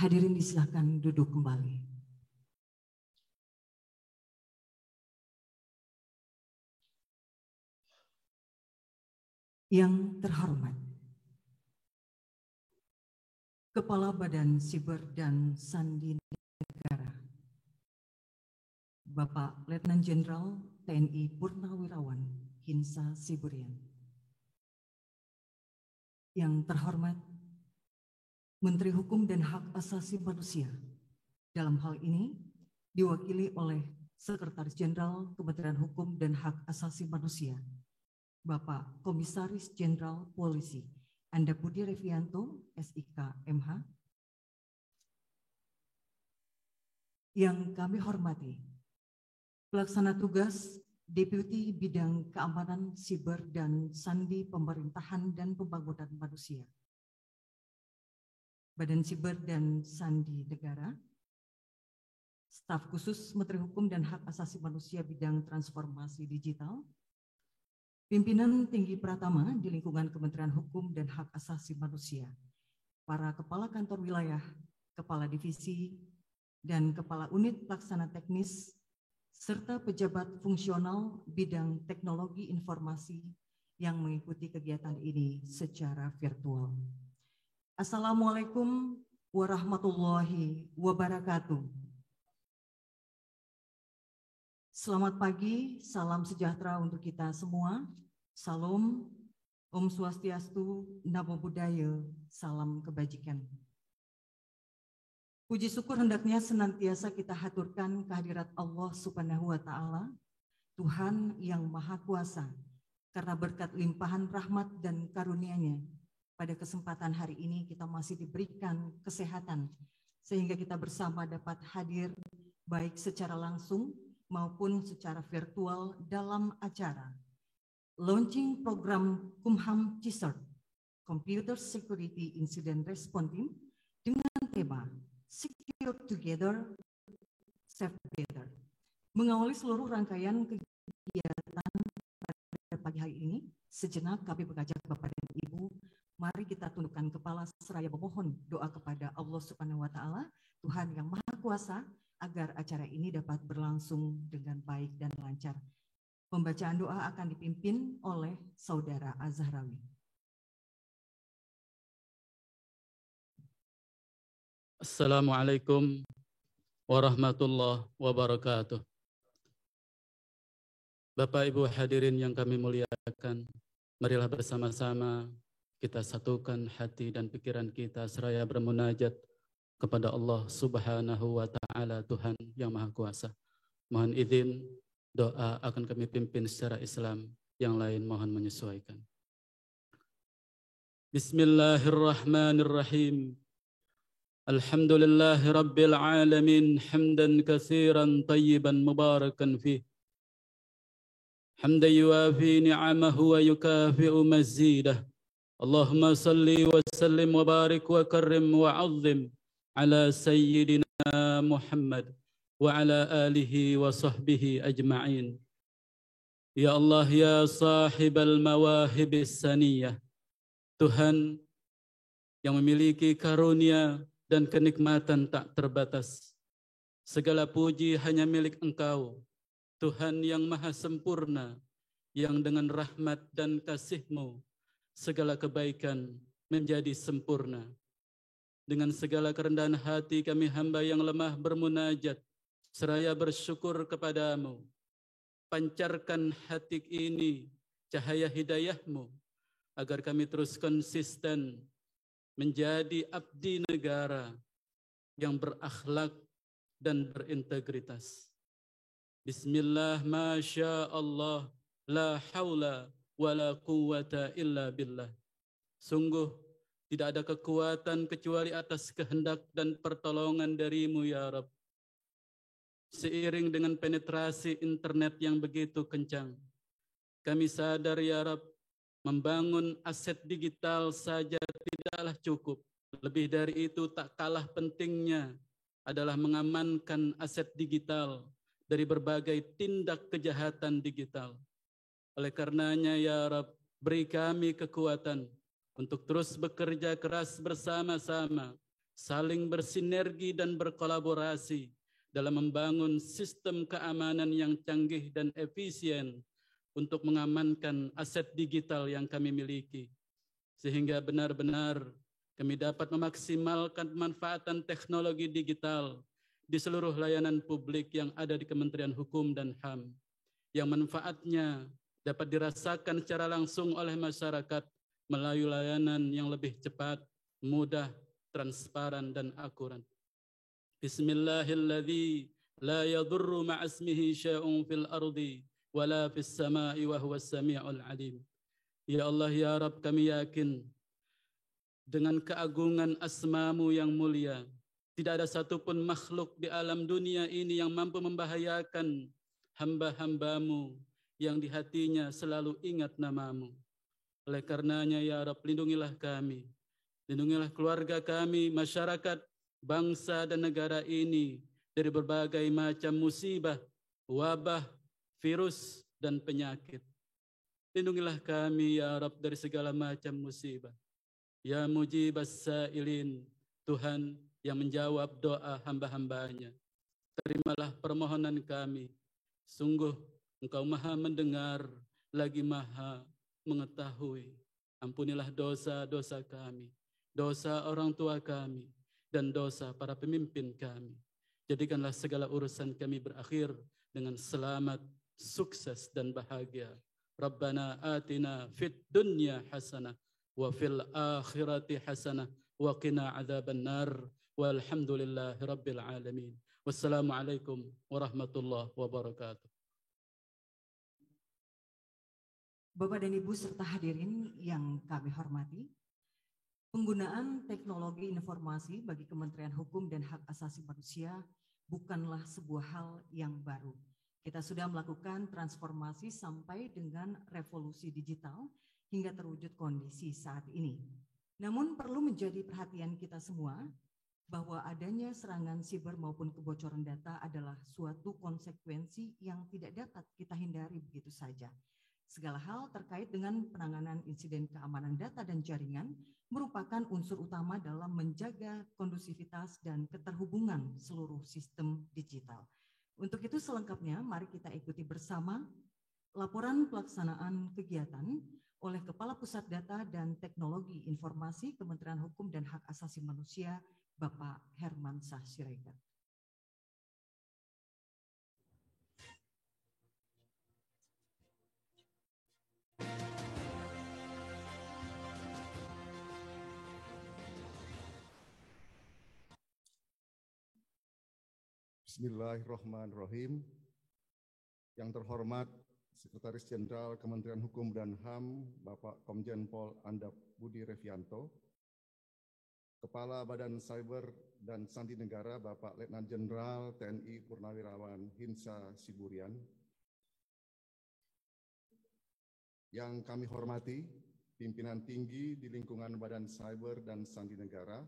Hadirin disilakan duduk kembali. Yang terhormat, Kepala Badan Siber dan Sandi Negara, Bapak Letnan Jenderal TNI Purnawirawan Hinsa Siburian. Yang terhormat, Menteri Hukum dan Hak Asasi Manusia, dalam hal ini diwakili oleh Sekretaris Jenderal Kementerian Hukum dan Hak Asasi Manusia, Bapak Komisaris Jenderal Polisi Anda Budi Revianto, SIK MH. Yang kami hormati, Pelaksana Tugas Deputi Bidang Keamanan Siber dan Sandi Pemerintahan dan Pembangunan Manusia, Badan Siber dan Sandi Negara, Staf Khusus Menteri Hukum dan Hak Asasi Manusia Bidang Transformasi Digital, Pimpinan Tinggi Pratama di lingkungan Kementerian Hukum dan Hak Asasi Manusia, para Kepala Kantor Wilayah, Kepala Divisi, dan Kepala Unit Pelaksana Teknis, serta pejabat fungsional bidang teknologi informasi yang mengikuti kegiatan ini secara virtual. Assalamualaikum warahmatullahi wabarakatuh. Selamat pagi, salam sejahtera untuk kita semua. Salam, Om Swastiastu, Namo Buddhaya, salam kebajikan. Puji syukur hendaknya senantiasa kita haturkan kehadirat Allah Subhanahu wa Ta'ala, Tuhan yang Maha Kuasa, karena berkat limpahan rahmat dan karunia-Nya. Pada kesempatan hari ini kita masih diberikan kesehatan sehingga kita bersama dapat hadir baik secara langsung maupun secara virtual dalam acara launching program Kumham CISERT Computer Security Incident Response Team dengan tema Secure Together, Safe Together. Mengawali seluruh rangkaian kegiatan pada pagi hari ini, sejenak kami mengajak Bapak dan Ibu, mari kita tundukkan kepala seraya memohon doa kepada Allah Subhanahu wa Ta'ala, Tuhan yang Maha Kuasa, agar acara ini dapat berlangsung dengan baik dan lancar. Pembacaan doa akan dipimpin oleh Saudara Azharawi. Assalamualaikum warahmatullahi wabarakatuh. Bapak Ibu hadirin yang kami muliakan, marilah bersama-sama kita satukan hati dan pikiran kita seraya bermunajat kepada Allah Subhanahu wa Ta'ala, Tuhan yang Maha Kuasa. Mohon izin doa akan kami pimpin secara Islam, yang lain mohon menyesuaikan. Bismillahirrahmanirrahim. Alhamdulillahi Rabbil Alamin, hamdan katsiran tayyiban mubarakan fih. Hamdan yuafi ni'amahu wa yukafi'u mazidah. Allahumma salli wa sallim wa barik wa karrim wa azzim ala sayyidina Muhammad wa ala alihi wa sahbihi ajma'in. Ya Allah ya sahibal mawahibis saniyah, Tuhan yang memiliki karunia dan kenikmatan tak terbatas. Segala puji hanya milik Engkau, Tuhan yang maha sempurna, yang dengan rahmat dan kasih-Mu segala kebaikan menjadi sempurna. Dengan segala kerendahan hati kami hamba yang lemah bermunajat, seraya bersyukur kepadamu. Pancarkan hati ini cahaya hidayah-Mu, agar kami terus konsisten menjadi abdi negara yang berakhlak dan berintegritas. Bismillah, masya Allah, la haula wala quwwata illa billah. Sungguh tidak ada kekuatan kecuali atas kehendak dan pertolongan dari-Mu ya Rabb. Seiring dengan penetrasi internet yang begitu kencang, kami sadar ya Rabb, membangun aset digital saja tidaklah cukup. Lebih dari itu tak kalah pentingnya adalah mengamankan aset digital dari berbagai tindak kejahatan digital. Oleh karenanya ya Rabb, beri kami kekuatan untuk terus bekerja keras bersama-sama saling bersinergi dan berkolaborasi dalam membangun sistem keamanan yang canggih dan efisien untuk mengamankan aset digital yang kami miliki, sehingga benar-benar kami dapat memaksimalkan pemanfaatan teknologi digital di seluruh layanan publik yang ada di Kementerian Hukum dan HAM, yang manfaatnya dapat dirasakan secara langsung oleh masyarakat melalui layanan yang lebih cepat, mudah, transparan, dan akurat. Bismillahilladzi la yadurru ma'asmihi syai'un fil ardi wala fis sama'i wa huwas sami'ul alim. Ya Allah, ya Rabb, kami yakin dengan keagungan asma-Mu yang mulia, tidak ada satupun makhluk di alam dunia ini yang mampu membahayakan hamba-hamba-Mu yang di hatinya selalu ingat nama-Mu. Oleh karenanya, ya Rabb, lindungilah kami, lindungilah keluarga kami, masyarakat, bangsa dan negara ini dari berbagai macam musibah, wabah, virus, dan penyakit. Lindungilah kami, ya Rabb, dari segala macam musibah. Ya mujibas sa'ilin, Tuhan yang menjawab doa hamba-hambanya, terimalah permohonan kami. Sungguh Engkau maha mendengar, lagi maha mengetahui. Ampunilah dosa-dosa kami, dosa orang tua kami, dan dosa para pemimpin kami. Jadikanlah segala urusan kami berakhir dengan selamat, sukses, dan bahagia. Rabbana atina fid dunya hasanah wa fil akhirati hasanah wa qina adzaban nar walhamdulillahi rabbil alamin. Wassalamualaikum warahmatullahi wabarakatuh. Bapak dan Ibu serta hadirin yang kami hormati, penggunaan teknologi informasi bagi Kementerian Hukum dan Hak Asasi Manusia bukanlah sebuah hal yang baru. Kita sudah melakukan transformasi sampai dengan revolusi digital hingga terwujud kondisi saat ini. Namun perlu menjadi perhatian kita semua bahwa adanya serangan siber maupun kebocoran data adalah suatu konsekuensi yang tidak dapat kita hindari begitu saja. Segala hal terkait dengan penanganan insiden keamanan data dan jaringan merupakan unsur utama dalam menjaga kondusivitas dan keterhubungan seluruh sistem digital. Untuk itu selengkapnya mari kita ikuti bersama laporan pelaksanaan kegiatan oleh Kepala Pusat Data dan Teknologi Informasi Kementerian Hukum dan Hak Asasi Manusia, Bapak Hermansyah Siregar. Bismillahirrahmanirrahim. Yang terhormat Sekretaris Jenderal Kementerian Hukum dan HAM, Bapak Komjen Pol Andap Budi Revianto, Kepala Badan Cyber dan Sandi Negara, Bapak Letnan Jenderal TNI Purnawirawan Hinsa Siburian, yang kami hormati pimpinan tinggi di lingkungan Badan Cyber dan Sandi Negara,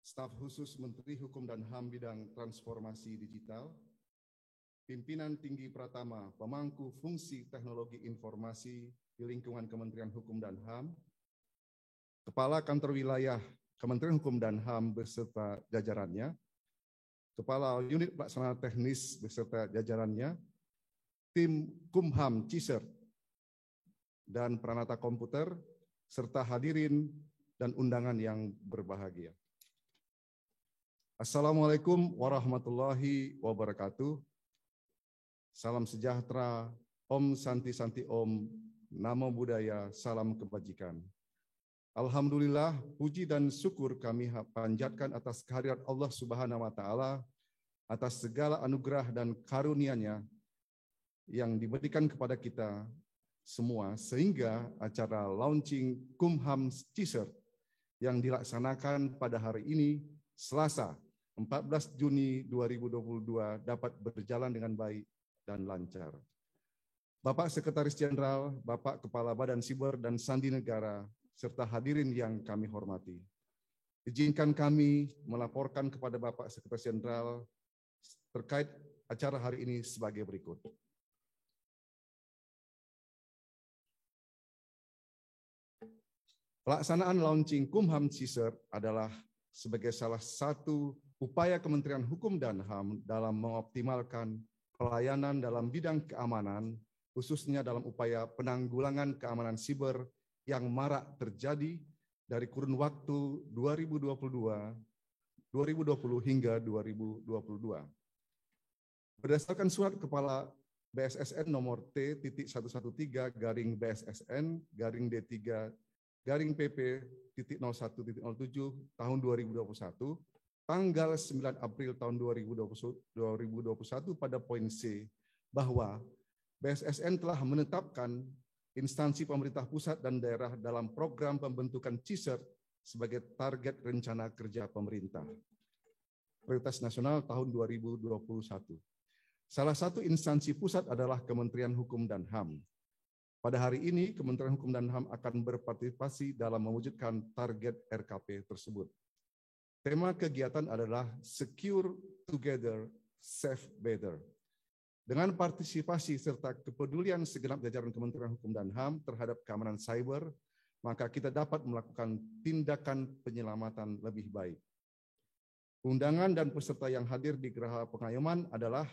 staf khusus Menteri Hukum dan HAM bidang transformasi digital, pimpinan tinggi Pratama pemangku fungsi teknologi informasi di lingkungan Kementerian Hukum dan HAM, Kepala Kantor Wilayah Kementerian Hukum dan HAM beserta jajarannya, Kepala Unit Pelaksana Teknis beserta jajarannya, tim Kumham Ciser, dan Pranata Komputer, serta hadirin dan undangan yang berbahagia. Assalamualaikum warahmatullahi wabarakatuh. Salam sejahtera, Om Santi Santi Om, Namo Buddhaya, salam kebajikan. Alhamdulillah, puji dan syukur kami panjatkan atas kehadirat Allah Subhanahu wa Ta'ala, atas segala anugerah dan karunia-Nya yang diberikan kepada kita semua, sehingga acara launching Kumham Ciser yang dilaksanakan pada hari ini, Selasa, 14 Juni 2022 dapat berjalan dengan baik dan lancar. Bapak Sekretaris Jenderal, Bapak Kepala Badan Siber dan Sandi Negara, serta hadirin yang kami hormati. Izinkan kami melaporkan kepada Bapak Sekretaris Jenderal terkait acara hari ini sebagai berikut. Pelaksanaan launching Kumham Ciser adalah sebagai salah satu upaya Kementerian Hukum dan HAM dalam mengoptimalkan pelayanan dalam bidang keamanan, khususnya dalam upaya penanggulangan keamanan siber yang marak terjadi dari kurun waktu 2020 hingga 2022. Berdasarkan surat Kepala BSSN nomor T.11.3/D3/PP.01.07 tahun 2021, tanggal 9 April tahun 2021 pada poin C bahwa BSSN telah menetapkan instansi pemerintah pusat dan daerah dalam program pembentukan CISR sebagai target rencana kerja pemerintah prioritas nasional tahun 2021. Salah satu instansi pusat adalah Kementerian Hukum dan HAM. Pada hari ini, Kementerian Hukum dan HAM akan berpartisipasi dalam mewujudkan target RKP tersebut. Tema kegiatan adalah Secure Together, Safe Better. Dengan partisipasi serta kepedulian segenap jajaran Kementerian Hukum dan HAM terhadap keamanan cyber, maka kita dapat melakukan tindakan penyelamatan lebih baik. Undangan dan peserta yang hadir di Geraha Pengayoman adalah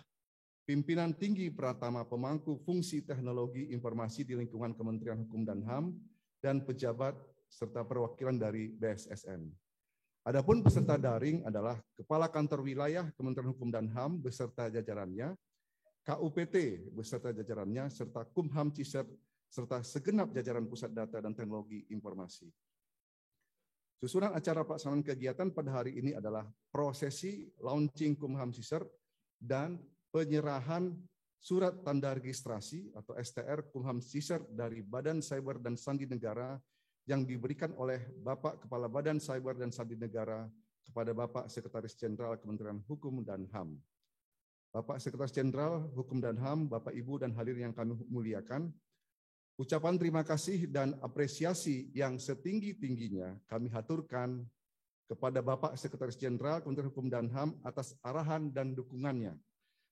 pimpinan tinggi Pratama pemangku fungsi teknologi informasi di lingkungan Kementerian Hukum dan HAM dan pejabat serta perwakilan dari BSSN. Adapun peserta daring adalah Kepala Kantor Wilayah Kementerian Hukum dan HAM beserta jajarannya, KUPT beserta jajarannya, serta Kumham CISR serta segenap jajaran Pusat Data dan Teknologi Informasi. Susunan acara pelaksanaan kegiatan pada hari ini adalah prosesi launching Kumham CISR dan penyerahan surat tanda registrasi atau STR Kumham CISR dari Badan Cyber dan Sandi Negara yang diberikan oleh Bapak Kepala Badan Cyber dan Sandi Negara kepada Bapak Sekretaris Jenderal Kementerian Hukum dan HAM. Bapak Sekretaris Jenderal Hukum dan HAM, Bapak Ibu dan hadirin yang kami muliakan, ucapan terima kasih dan apresiasi yang setinggi-tingginya kami haturkan kepada Bapak Sekretaris Jenderal Kementerian Hukum dan HAM atas arahan dan dukungannya,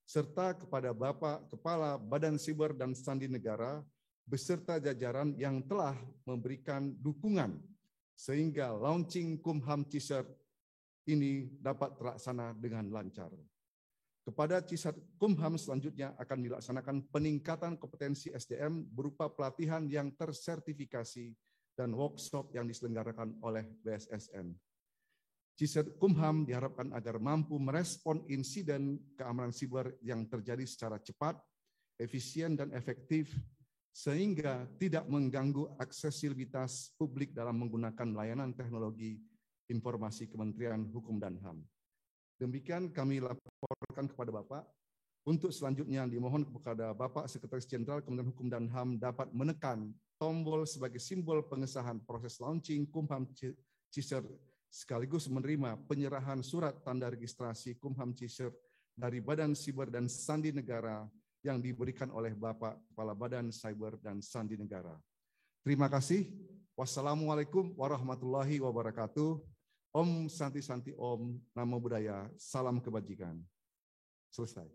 serta kepada Bapak Kepala Badan Siber dan Sandi Negara beserta jajaran yang telah memberikan dukungan sehingga launching Kumham CISR ini dapat terlaksana dengan lancar. Kepada CISR Kumham selanjutnya akan dilaksanakan peningkatan kompetensi SDM berupa pelatihan yang tersertifikasi dan workshop yang diselenggarakan oleh BSSN. CISR Kumham diharapkan agar mampu merespon insiden keamanan siber yang terjadi secara cepat, efisien, dan efektif, sehingga tidak mengganggu aksesibilitas publik dalam menggunakan layanan teknologi informasi Kementerian Hukum dan HAM. Demikian kami laporkan kepada Bapak. Untuk selanjutnya dimohon kepada Bapak Sekretaris Jenderal Kementerian Hukum dan HAM dapat menekan tombol sebagai simbol pengesahan proses launching Kumham CISR sekaligus menerima penyerahan surat tanda registrasi Kumham CISR dari Badan Siber dan Sandi Negara yang diberikan oleh Bapak Kepala Badan Cyber dan Sandi Negara. Terima kasih. Wassalamualaikum warahmatullahi wabarakatuh. Om Santi Santi Om, Namo Buddhaya, salam kebajikan. Selesai.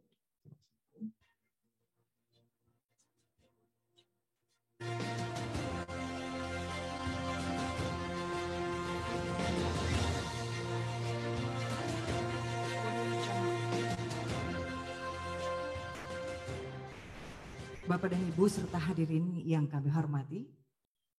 Bapak dan Ibu serta hadirin yang kami hormati,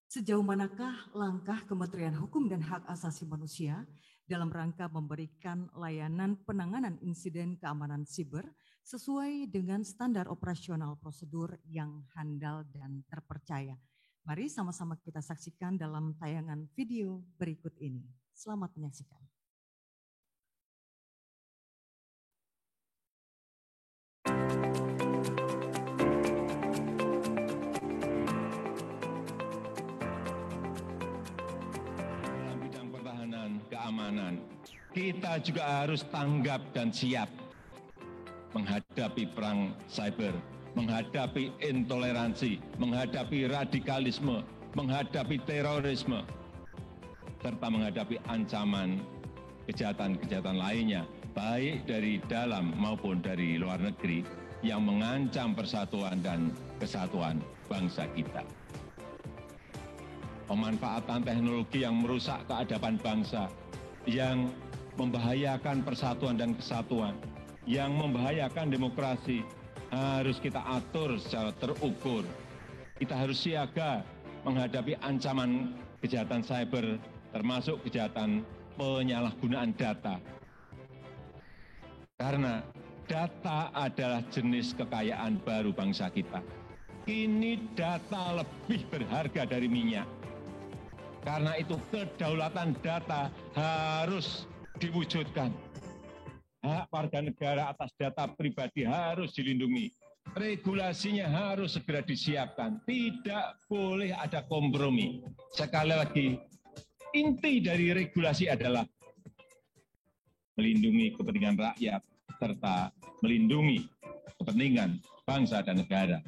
sejauh manakah langkah Kementerian Hukum dan Hak Asasi Manusia dalam rangka memberikan layanan penanganan insiden keamanan siber sesuai dengan standar operasional prosedur yang handal dan terpercaya? Mari sama-sama kita saksikan dalam tayangan video berikut ini. Selamat menyaksikan. Keamanan, kita juga harus tanggap dan siap menghadapi perang cyber, menghadapi intoleransi, menghadapi radikalisme, menghadapi terorisme, serta menghadapi ancaman kejahatan-kejahatan lainnya, baik dari dalam maupun dari luar negeri yang mengancam persatuan dan kesatuan bangsa kita. Pemanfaatan teknologi yang merusak keadaban bangsa, yang membahayakan persatuan dan kesatuan, yang membahayakan demokrasi, harus kita atur secara terukur. Kita harus siaga menghadapi ancaman kejahatan cyber, termasuk kejahatan penyalahgunaan data. Karena data adalah jenis kekayaan baru bangsa kita. Kini data lebih berharga dari minyak. Karena itu kedaulatan data harus diwujudkan. Hak warga negara atas data pribadi harus dilindungi. Regulasinya harus segera disiapkan. Tidak boleh ada kompromi. Sekali lagi, inti dari regulasi adalah melindungi kepentingan rakyat serta melindungi kepentingan bangsa dan negara.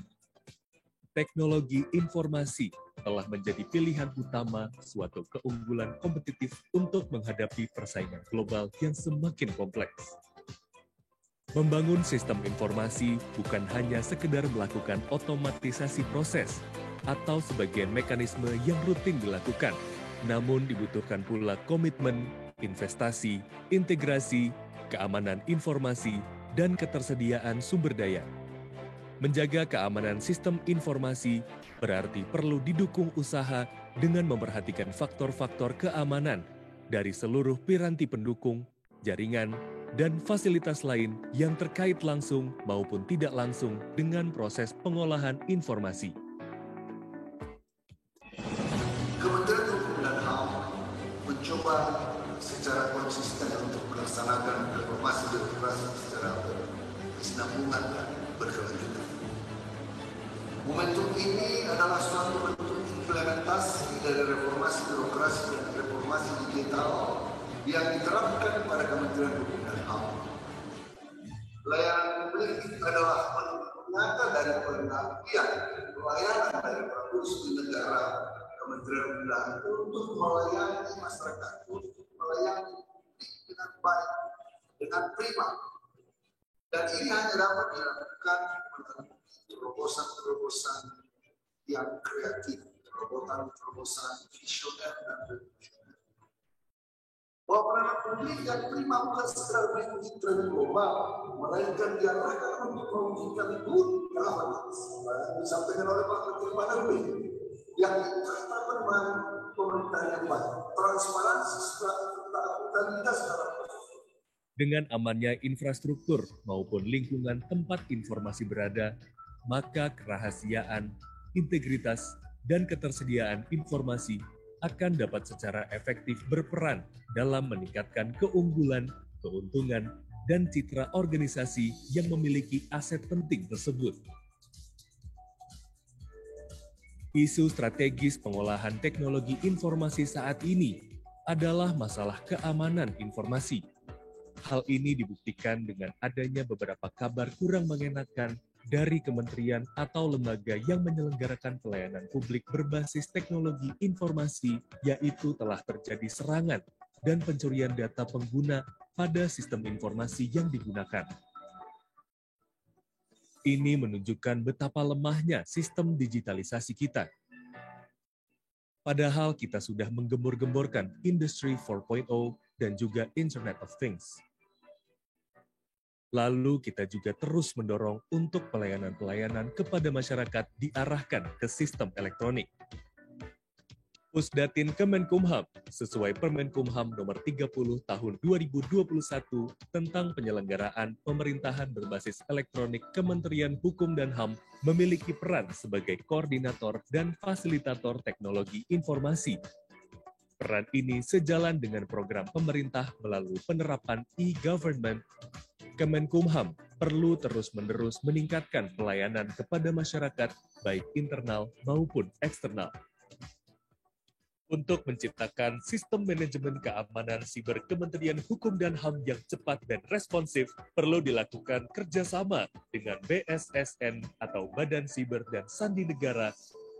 Teknologi informasi telah menjadi pilihan utama suatu keunggulan kompetitif untuk menghadapi persaingan global yang semakin kompleks. Membangun sistem informasi bukan hanya sekedar melakukan otomatisasi proses atau sebagian mekanisme yang rutin dilakukan, namun dibutuhkan pula komitmen, investasi, integrasi, keamanan informasi, dan ketersediaan sumber daya. Menjaga keamanan sistem informasi berarti perlu didukung usaha dengan memperhatikan faktor-faktor keamanan dari seluruh piranti pendukung, jaringan, dan fasilitas lain yang terkait langsung maupun tidak langsung dengan proses pengolahan informasi. Kementerian Hukum dan HAM mencoba secara konsisten untuk melaksanakan reformasi birokrasi secara berkesinambungan dan berkelanjutan. Momentum ini adalah suatu bentuk implementasi dari reformasi birokrasi dan reformasi digital yang diterapkan pada Kementerian Hukum dan HAM. Layanan publik adalah nyata dari pengabdian pelayanan dari Provinsi negara Kementerian Hukum dan HAM untuk melayani masyarakat, untuk melayani dengan baik, dengan prima. Dan ini hanya dapat dilakukan melalui terobosan-terobosan yang kreatif, terobosan-terobosan visioner dan revolusioner. Bahwa pelayanan publik yang prima bukan sekedar mengikuti tren global, melainkan diarahkan untuk mewujudkan dunia yang disampaikan oleh Pak Menteri Manarwi yang dikatakan pemerintahan yang baik, transparansi serta akuntabilitas dalam. Dengan amannya infrastruktur maupun lingkungan tempat informasi berada, maka kerahasiaan, integritas, dan ketersediaan informasi akan dapat secara efektif berperan dalam meningkatkan keunggulan, keuntungan, dan citra organisasi yang memiliki aset penting tersebut. Isu strategis pengolahan teknologi informasi saat ini adalah masalah keamanan informasi. Hal ini dibuktikan dengan adanya beberapa kabar kurang mengenakan dari kementerian atau lembaga yang menyelenggarakan pelayanan publik berbasis teknologi informasi, yaitu telah terjadi serangan dan pencurian data pengguna pada sistem informasi yang digunakan. Ini menunjukkan betapa lemahnya sistem digitalisasi kita. Padahal kita sudah menggembor-gemborkan Industri 4.0 dan juga Internet of Things. Lalu kita juga terus mendorong untuk pelayanan-pelayanan kepada masyarakat diarahkan ke sistem elektronik. Pusdatin Kemenkumham sesuai Permenkumham nomor 30 tahun 2021 tentang penyelenggaraan pemerintahan berbasis elektronik Kementerian Hukum dan HAM memiliki peran sebagai koordinator dan fasilitator teknologi informasi. Peran ini sejalan dengan program pemerintah melalui penerapan e-government. Kemenkumham perlu terus-menerus meningkatkan pelayanan kepada masyarakat, baik internal maupun eksternal. Untuk menciptakan sistem manajemen keamanan siber Kementerian Hukum dan HAM yang cepat dan responsif, perlu dilakukan kerjasama dengan BSSN atau Badan Siber dan Sandi Negara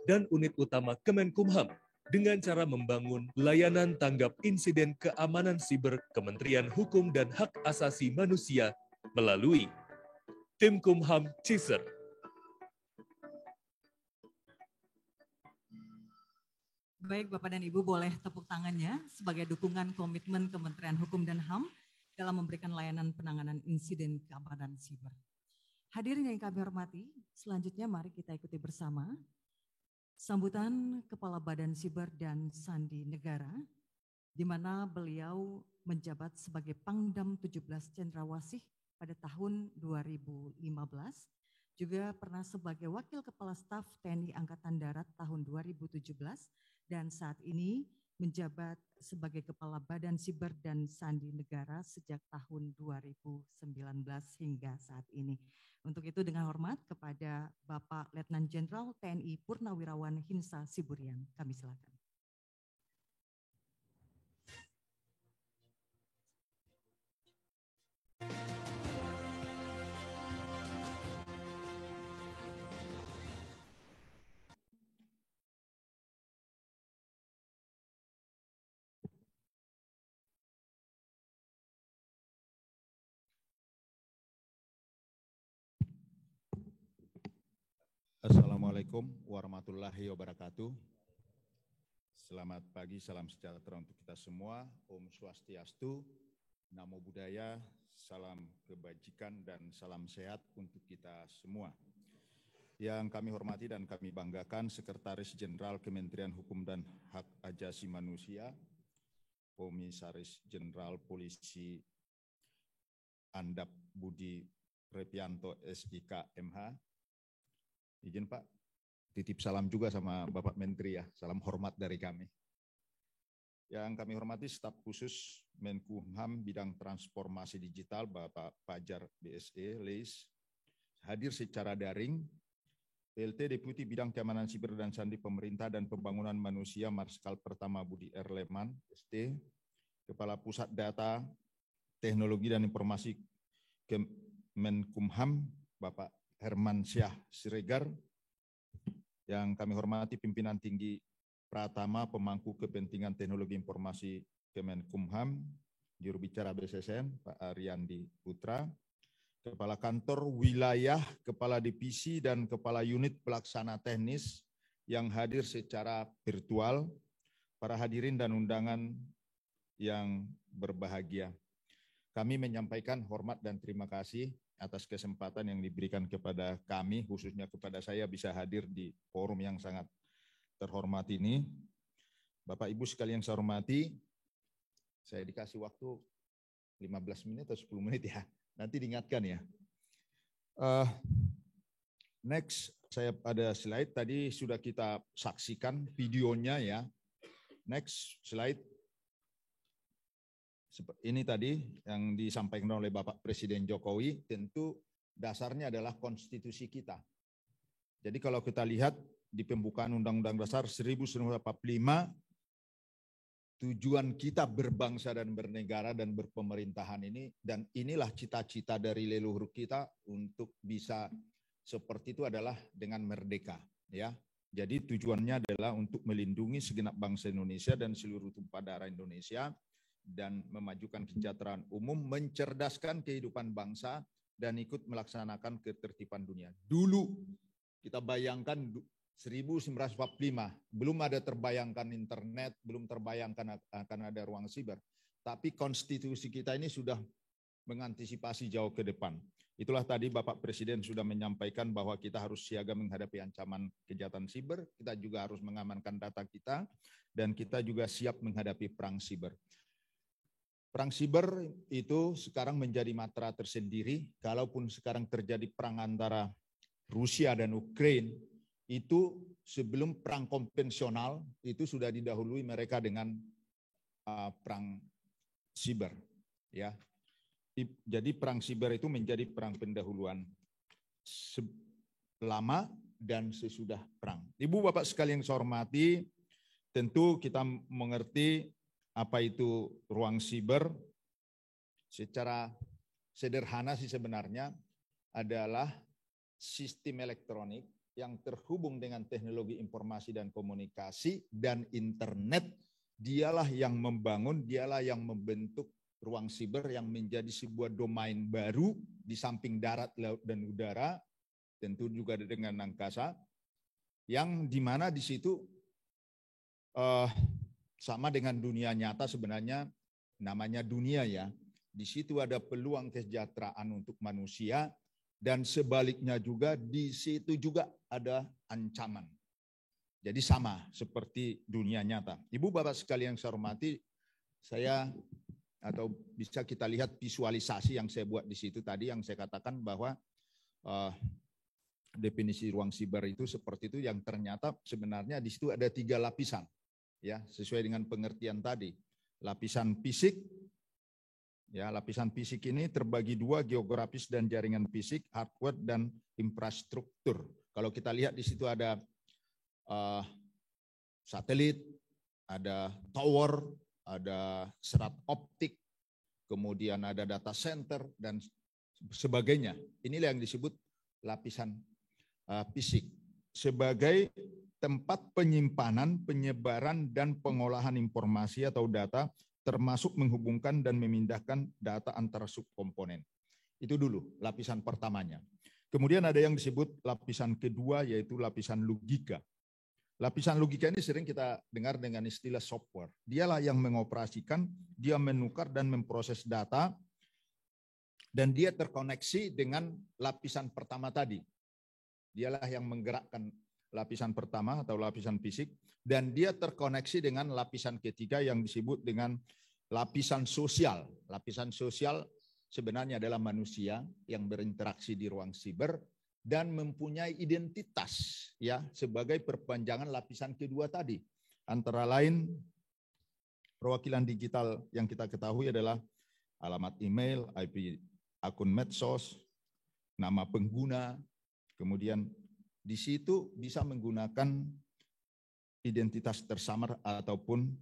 dan unit utama Kemenkumham dengan cara membangun layanan tanggap insiden keamanan siber Kementerian Hukum dan Hak Asasi Manusia melalui Tim Kumham CISER. Baik, Bapak dan Ibu boleh tepuk tangannya sebagai dukungan komitmen Kementerian Hukum dan HAM dalam memberikan layanan penanganan insiden keamanan siber. Hadirin yang kami hormati, selanjutnya mari kita ikuti bersama sambutan Kepala Badan Siber dan Sandi Negara, di mana beliau menjabat sebagai Pangdam 17 Cendrawasih pada tahun 2015, juga pernah sebagai Wakil Kepala Staf TNI Angkatan Darat tahun 2017, dan saat ini menjabat sebagai Kepala Badan Siber dan Sandi Negara sejak tahun 2019 hingga saat ini. Untuk itu dengan hormat kepada Bapak Letnan Jenderal TNI Purnawirawan Hinsa Siburian, kami silakan. Assalamualaikum warahmatullahi wabarakatuh. Selamat pagi, salam sejahtera untuk kita semua. Om Swastiastu, Namo Buddhaya, salam kebajikan dan salam sehat untuk kita semua. Yang kami hormati dan kami banggakan Sekretaris Jenderal Kementerian Hukum dan Hak Asasi Manusia, Komisaris Jenderal Polisi Andap Budi Repianto SIK MH. Izin Pak, titip salam juga sama Bapak Menteri ya, salam hormat dari kami. Yang kami hormati staf khusus Menkumham bidang transformasi digital Bapak Fajar BSE, LEIS, hadir secara daring, PLT Deputi Bidang Keamanan Siber dan Sandi Pemerintah dan Pembangunan Manusia Marskal Pertama Budi R. Leman, ST, Kepala Pusat Data, Teknologi dan Informasi Menkumham Bapak Herman Syah Siregar, yang kami hormati pimpinan tinggi Pratama Pemangku Kepentingan Teknologi Informasi Kemenkumham, juru bicara BSSN Pak Ariandi Putra, Kepala Kantor Wilayah, Kepala Divisi dan Kepala Unit Pelaksana Teknis yang hadir secara virtual, para hadirin dan undangan yang berbahagia. Kami menyampaikan hormat dan terima kasih atas kesempatan yang diberikan kepada kami, khususnya kepada saya bisa hadir di forum yang sangat terhormat ini. Bapak Ibu sekalian yang saya hormati, saya dikasih waktu 15 menit atau 10 menit ya, nanti diingatkan ya. Next, saya ada slide, tadi sudah kita saksikan videonya ya. Next slide. Ini tadi yang disampaikan oleh Bapak Presiden Jokowi, tentu dasarnya adalah konstitusi kita. Jadi kalau kita lihat di pembukaan Undang-Undang Dasar 1945, tujuan kita berbangsa dan bernegara dan berpemerintahan ini, dan inilah cita-cita dari leluhur kita untuk bisa seperti itu adalah dengan merdeka. Ya. Jadi tujuannya adalah untuk melindungi segenap bangsa Indonesia dan seluruh tumpah darah Indonesia, dan memajukan kesejahteraan umum, mencerdaskan kehidupan bangsa, dan ikut melaksanakan ketertiban dunia. Dulu kita bayangkan 1945, belum ada terbayangkan internet, belum terbayangkan akan ada ruang siber. Tapi konstitusi kita ini sudah mengantisipasi jauh ke depan. Itulah tadi Bapak Presiden sudah menyampaikan bahwa kita harus siaga menghadapi ancaman kejahatan siber, kita juga harus mengamankan data kita, dan kita juga siap menghadapi perang siber. Perang siber itu sekarang menjadi matra tersendiri, kalaupun sekarang terjadi perang antara Rusia dan Ukraina, itu sebelum perang konvensional, itu sudah didahului mereka dengan perang siber. Ya. Jadi perang siber itu menjadi perang pendahuluan lama dan sesudah perang. Ibu Bapak sekalian yang saya hormati, tentu kita mengerti apa itu ruang siber. Secara sederhana sih sebenarnya adalah sistem elektronik yang terhubung dengan teknologi informasi dan komunikasi dan internet. Dialah yang membangun, dialah yang membentuk ruang siber yang menjadi sebuah domain baru di samping darat, laut, dan udara, tentu juga dengan angkasa, yang dimana di situ sama dengan dunia nyata sebenarnya, namanya dunia ya. Di situ ada peluang kesejahteraan untuk manusia dan sebaliknya juga di situ juga ada ancaman. Jadi sama seperti dunia nyata. Ibu bapak sekalian yang saya hormati, atau bisa kita lihat visualisasi yang saya buat di situ tadi yang saya katakan bahwa definisi ruang siber itu seperti itu yang ternyata sebenarnya di situ ada 3 lapisan. Ya, sesuai dengan pengertian tadi. Lapisan fisik, ya, lapisan fisik ini terbagi 2, geografis dan jaringan fisik, hardware dan infrastruktur. Kalau kita lihat di situ ada satelit, ada tower, ada serat optik, kemudian ada data center dan sebagainya. Inilah yang disebut lapisan fisik sebagai tempat penyimpanan, penyebaran, dan pengolahan informasi atau data, termasuk menghubungkan dan memindahkan data antara subkomponen. Itu dulu lapisan pertamanya. Kemudian ada yang disebut lapisan kedua, yaitu lapisan logika. Lapisan logika ini sering kita dengar dengan istilah software. Dialah yang mengoperasikan, dia menukar dan memproses data, dan dia terkoneksi dengan lapisan pertama tadi. Dialah yang menggerakkan lapisan pertama atau lapisan fisik, dan dia terkoneksi dengan lapisan ketiga yang disebut dengan lapisan sosial. Lapisan sosial sebenarnya adalah manusia yang berinteraksi di ruang siber dan mempunyai identitas ya sebagai perpanjangan lapisan kedua tadi. Antara lain perwakilan digital yang kita ketahui adalah alamat email, IP akun medsos, nama pengguna, kemudian di situ bisa menggunakan identitas tersamar ataupun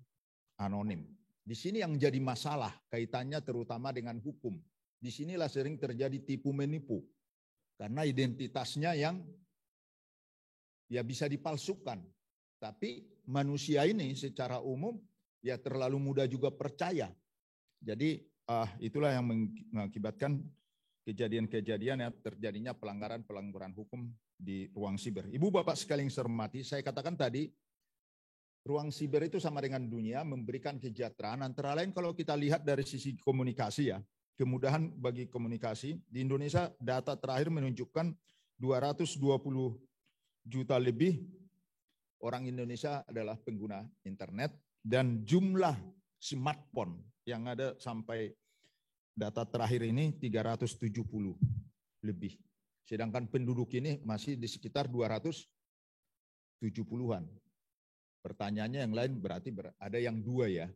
anonim. Di sini yang jadi masalah kaitannya terutama dengan hukum. Di sinilah sering terjadi tipu menipu. Karena identitasnya yang ya bisa dipalsukan. Tapi manusia ini secara umum ya terlalu mudah juga percaya. Jadi itulah yang mengakibatkan kejadian-kejadian yang terjadinya pelanggaran-pelanggaran hukum di ruang siber. Ibu bapak sekalian yang saya hormati, saya katakan tadi ruang siber itu sama dengan dunia, memberikan kesejahteraan. Antara lain kalau kita lihat dari sisi komunikasi ya, kemudahan bagi komunikasi. Di Indonesia data terakhir menunjukkan 220 juta lebih orang Indonesia adalah pengguna internet, dan jumlah smartphone yang ada sampai data terakhir ini 370 lebih. Sedangkan penduduk ini masih di sekitar 270-an. Pertanyaannya yang lain berarti ada yang 2 ya.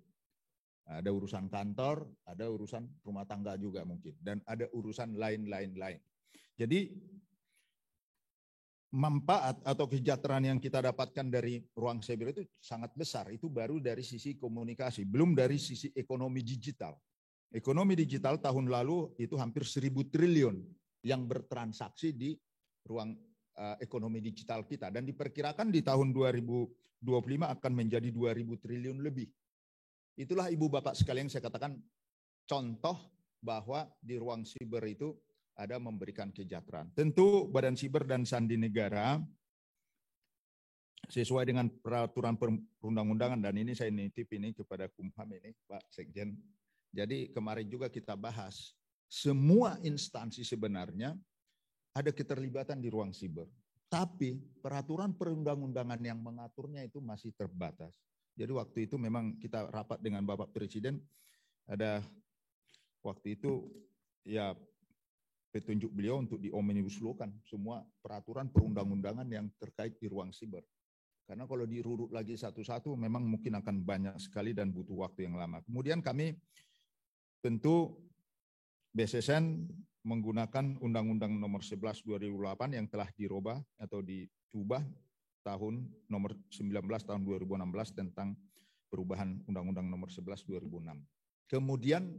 Ada urusan kantor, ada urusan rumah tangga juga mungkin. Dan ada urusan lain-lain. Jadi manfaat atau kesejahteraan yang kita dapatkan dari ruang siber itu sangat besar. Itu baru dari sisi komunikasi, belum dari sisi ekonomi digital. Ekonomi digital tahun lalu itu hampir 1.000 triliun yang bertransaksi di ruang ekonomi digital kita. Dan diperkirakan di tahun 2025 akan menjadi 2.000 triliun lebih. Itulah ibu bapak sekalian saya katakan contoh bahwa di ruang siber itu ada memberikan kesejahteraan. Tentu Badan Siber dan Sandi Negara sesuai dengan peraturan perundang-undangan, dan ini saya nitip ini kepada Kumham ini Pak Sekjen. Jadi kemarin juga kita bahas semua instansi sebenarnya ada keterlibatan di ruang siber. Tapi peraturan perundang-undangan yang mengaturnya itu masih terbatas. Jadi waktu itu memang kita rapat dengan Bapak Presiden, ada waktu itu ya petunjuk beliau untuk di-omnibus law-kan semua peraturan perundang-undangan yang terkait di ruang siber. Karena kalau diurut lagi satu-satu memang mungkin akan banyak sekali dan butuh waktu yang lama. Kemudian kami tentu BSSN menggunakan Undang-Undang Nomor 11 2008 yang telah dirubah atau diubah tahun nomor 19 tahun 2016 tentang perubahan Undang-Undang Nomor 11 2006. Kemudian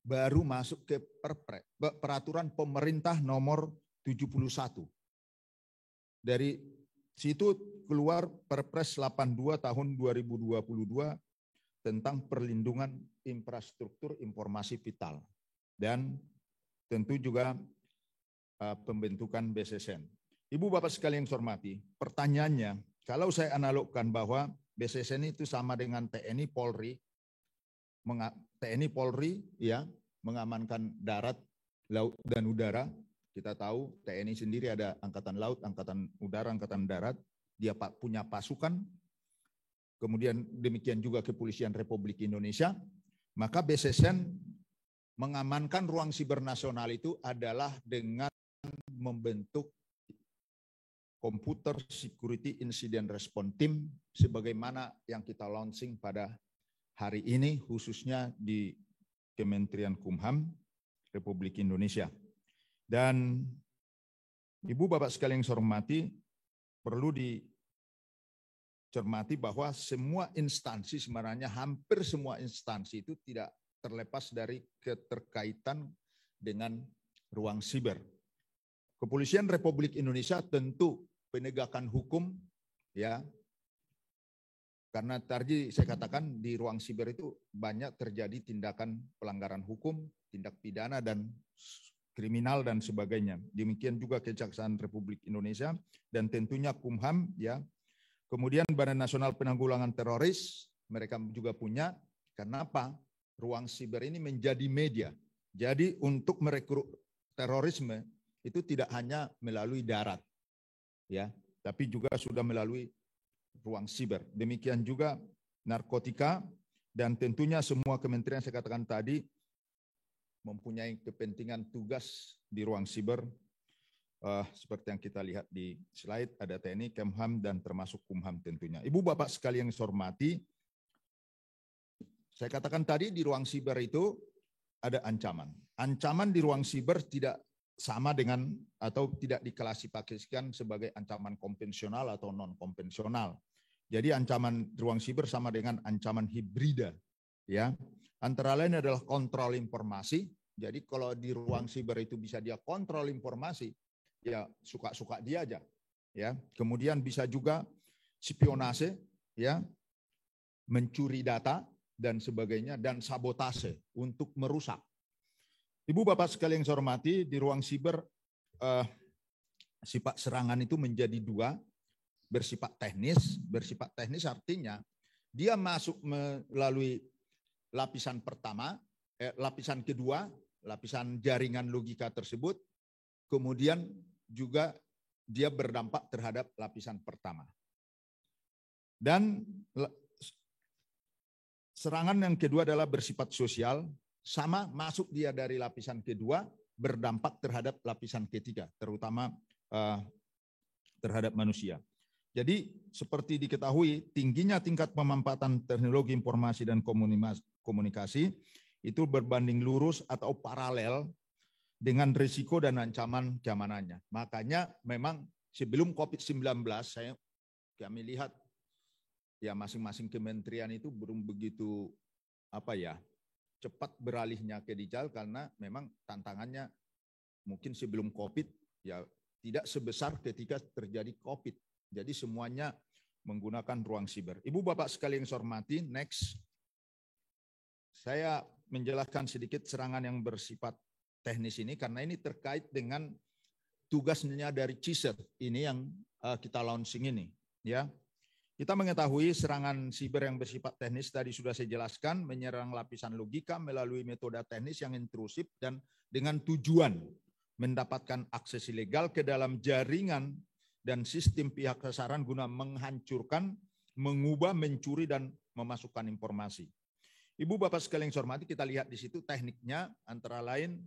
baru masuk ke peraturan pemerintah nomor 71. Dari situ keluar Perpres 82 tahun 2022 tentang perlindungan infrastruktur informasi vital. Dan tentu juga pembentukan BSSN. Ibu bapak sekalian yang saya hormati, pertanyaannya, kalau saya analogkan bahwa BSSN itu sama dengan TNI Polri. TNI Polri ya mengamankan darat, laut dan udara. Kita tahu TNI sendiri ada angkatan laut, angkatan udara, angkatan darat. Dia punya pasukan. Kemudian demikian juga Kepolisian Republik Indonesia. Maka BSSN mengamankan ruang siber nasional itu adalah dengan membentuk Computer Security Incident Response Team sebagaimana yang kita launching pada hari ini khususnya di Kementerian Kumham Republik Indonesia. Dan Ibu Bapak sekalian yang saya hormati, perlu dicermati bahwa semua instansi sebenarnya hampir semua instansi itu tidak terlepas dari keterkaitan dengan ruang siber. Kepolisian Republik Indonesia tentu penegakan hukum ya. Karena tadi saya katakan di ruang siber itu banyak terjadi tindakan pelanggaran hukum, tindak pidana dan kriminal dan sebagainya. Demikian juga Kejaksaan Republik Indonesia dan tentunya Kumham ya. Kemudian Badan Nasional Penanggulangan Teroris mereka juga punya. Kenapa? Ruang siber ini menjadi media. Jadi untuk merekrut terorisme itu tidak hanya melalui darat ya, tapi juga sudah melalui ruang siber. Demikian juga narkotika dan tentunya semua kementerian saya katakan tadi mempunyai kepentingan tugas di ruang siber. Seperti yang kita lihat di slide, ada TNI, Kemham, dan termasuk Kumham tentunya. Ibu Bapak sekalian yang saya hormati, saya katakan tadi di ruang siber itu ada ancaman. Ancaman di ruang siber tidak sama dengan atau tidak diklasifikasikan sebagai ancaman konvensional atau non-konvensional. Jadi ancaman ruang siber sama dengan ancaman hibrida. Ya, antara lain adalah kontrol informasi. Jadi kalau di ruang siber itu bisa dia kontrol informasi, ya suka-suka dia aja. Ya, kemudian bisa juga spionase, ya, mencuri data dan sebagainya, dan sabotase untuk merusak. Ibu Bapak sekalian yang saya hormati, di ruang siber sifat serangan itu menjadi dua, bersifat teknis. Bersifat teknis artinya dia masuk melalui lapisan pertama, lapisan kedua, lapisan jaringan logika tersebut, kemudian juga dia berdampak terhadap lapisan pertama. Dan serangan yang kedua adalah bersifat sosial, sama masuk dia dari lapisan kedua, berdampak terhadap lapisan ketiga, terutama terhadap manusia. Jadi seperti diketahui, tingginya tingkat pemanfaatan teknologi informasi dan komunikasi itu berbanding lurus atau paralel dengan risiko dan ancaman keamanannya. Makanya memang sebelum COVID-19 kami lihat ya masing-masing kementerian itu belum begitu cepat beralihnya ke digital karena memang tantangannya mungkin sebelum COVID ya tidak sebesar ketika terjadi COVID. Jadi semuanya menggunakan ruang siber. Ibu Bapak sekalian yang saya hormati, next. Saya menjelaskan sedikit serangan yang bersifat teknis ini karena ini terkait dengan tugasnya dari CISER ini yang kita launching ini, ya. Kita mengetahui serangan siber yang bersifat teknis tadi sudah saya jelaskan, menyerang lapisan logika melalui metode teknis yang intrusif dan dengan tujuan mendapatkan akses ilegal ke dalam jaringan dan sistem pihak sasaran guna menghancurkan, mengubah, mencuri, dan memasukkan informasi. Ibu Bapak sekalian yang saya hormati, kita lihat di situ tekniknya antara lain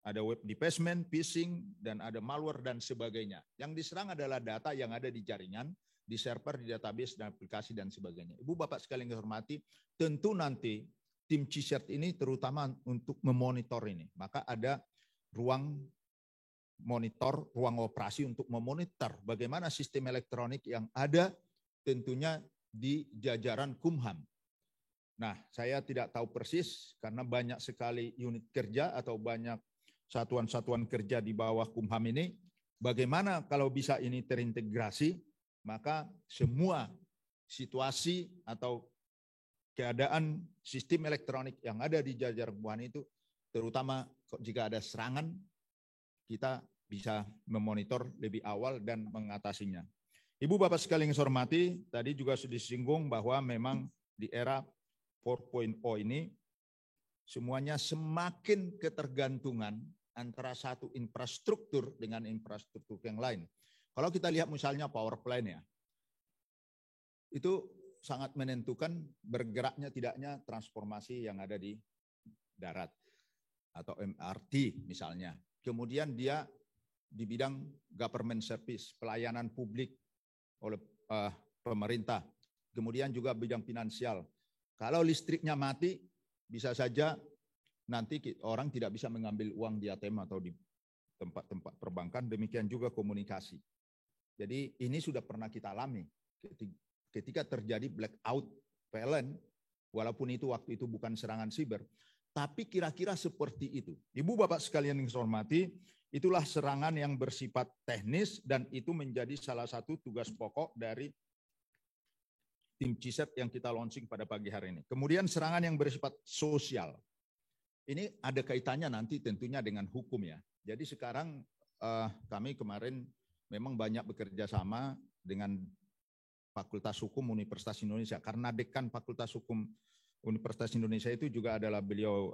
ada web defacement, phishing, dan ada malware dan sebagainya. Yang diserang adalah data yang ada di jaringan, di server, di database, dan aplikasi, dan sebagainya. Ibu Bapak sekalian yang saya hormati, tentu nanti tim CISER ini terutama untuk memonitor ini. Maka ada ruang monitor, ruang operasi untuk memonitor bagaimana sistem elektronik yang ada tentunya di jajaran Kumham. Nah, saya tidak tahu persis karena banyak sekali unit kerja atau banyak satuan-satuan kerja di bawah Kumham ini. Bagaimana kalau bisa ini terintegrasi, maka semua situasi atau keadaan sistem elektronik yang ada di jajaran Kumham itu, terutama jika ada serangan, kita bisa memonitor lebih awal dan mengatasinya. Ibu Bapak sekalian yang saya hormati, tadi juga sudah disinggung bahwa memang di era 4.0 ini semuanya semakin ketergantungan antara satu infrastruktur dengan infrastruktur yang lain. Kalau kita lihat misalnya power plant ya, itu sangat menentukan bergeraknya tidaknya transformasi yang ada di darat atau MRT misalnya. Kemudian dia di bidang government service, pelayanan publik oleh pemerintah. Kemudian juga bidang finansial. Kalau listriknya mati, bisa saja nanti orang tidak bisa mengambil uang di ATM atau di tempat-tempat perbankan. Demikian juga komunikasi. Jadi ini sudah pernah kita alami. Ketika terjadi blackout PLN, walaupun itu waktu itu bukan serangan siber, tapi kira-kira seperti itu. Ibu Bapak sekalian yang saya hormati, itulah serangan yang bersifat teknis dan itu menjadi salah satu tugas pokok dari tim CISET yang kita launching pada pagi hari ini. Kemudian serangan yang bersifat sosial. Ini ada kaitannya nanti tentunya dengan hukum ya. Jadi sekarang kami kemarin memang banyak bekerja sama dengan Fakultas Hukum Universitas Indonesia. Karena Dekan Fakultas Hukum Universitas Indonesia itu juga adalah beliau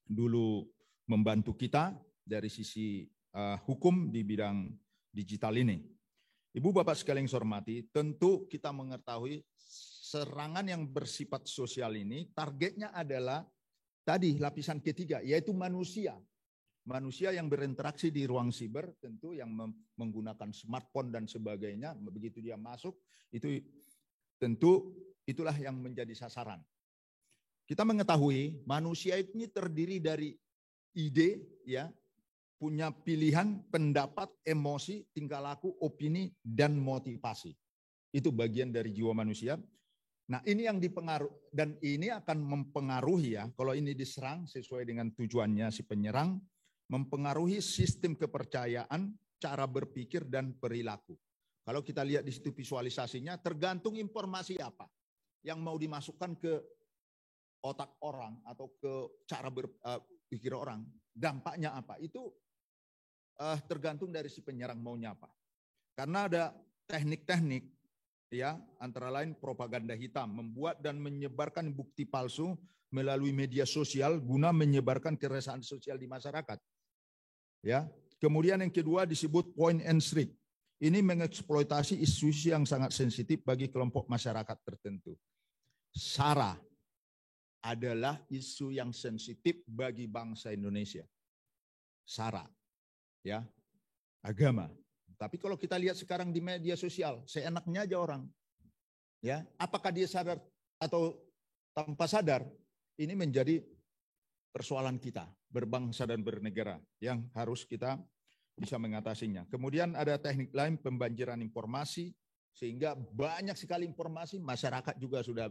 dulu membantu kita dari sisi hukum di bidang digital ini. Ibu Bapak sekalian yang saya hormati, tentu kita mengetahui serangan yang bersifat sosial ini targetnya adalah tadi lapisan ketiga, yaitu manusia. Manusia yang berinteraksi di ruang siber, tentu yang menggunakan smartphone dan sebagainya, begitu dia masuk, itu tentu itulah yang menjadi sasaran. Kita mengetahui manusia ini terdiri dari ide, ya, punya pilihan, pendapat, emosi, tingkah laku, opini, dan motivasi. Itu bagian dari jiwa manusia. Nah ini yang dipengaruhi, dan ini akan mempengaruhi ya, kalau ini diserang sesuai dengan tujuannya si penyerang, mempengaruhi sistem kepercayaan, cara berpikir, dan perilaku. Kalau kita lihat di situ visualisasinya, tergantung informasi apa yang mau dimasukkan ke otak orang atau ke cara berpikir orang, dampaknya apa, itu tergantung dari si penyerang maunya apa. Karena ada teknik-teknik, ya, antara lain propaganda hitam, membuat dan menyebarkan bukti palsu melalui media sosial guna menyebarkan keresahan sosial di masyarakat. Ya, kemudian yang kedua disebut point and shriek. Ini mengeksploitasi isu yang sangat sensitif bagi kelompok masyarakat tertentu. SARA adalah isu yang sensitif bagi bangsa Indonesia. SARA, ya, agama. Tapi kalau kita lihat sekarang di media sosial, seenaknya aja orang. Ya, apakah dia sadar atau tanpa sadar, ini menjadi persoalan kita, berbangsa dan bernegara, yang harus kita bisa mengatasinya. Kemudian ada teknik lain, pembanjiran informasi, sehingga banyak sekali informasi, masyarakat juga sudah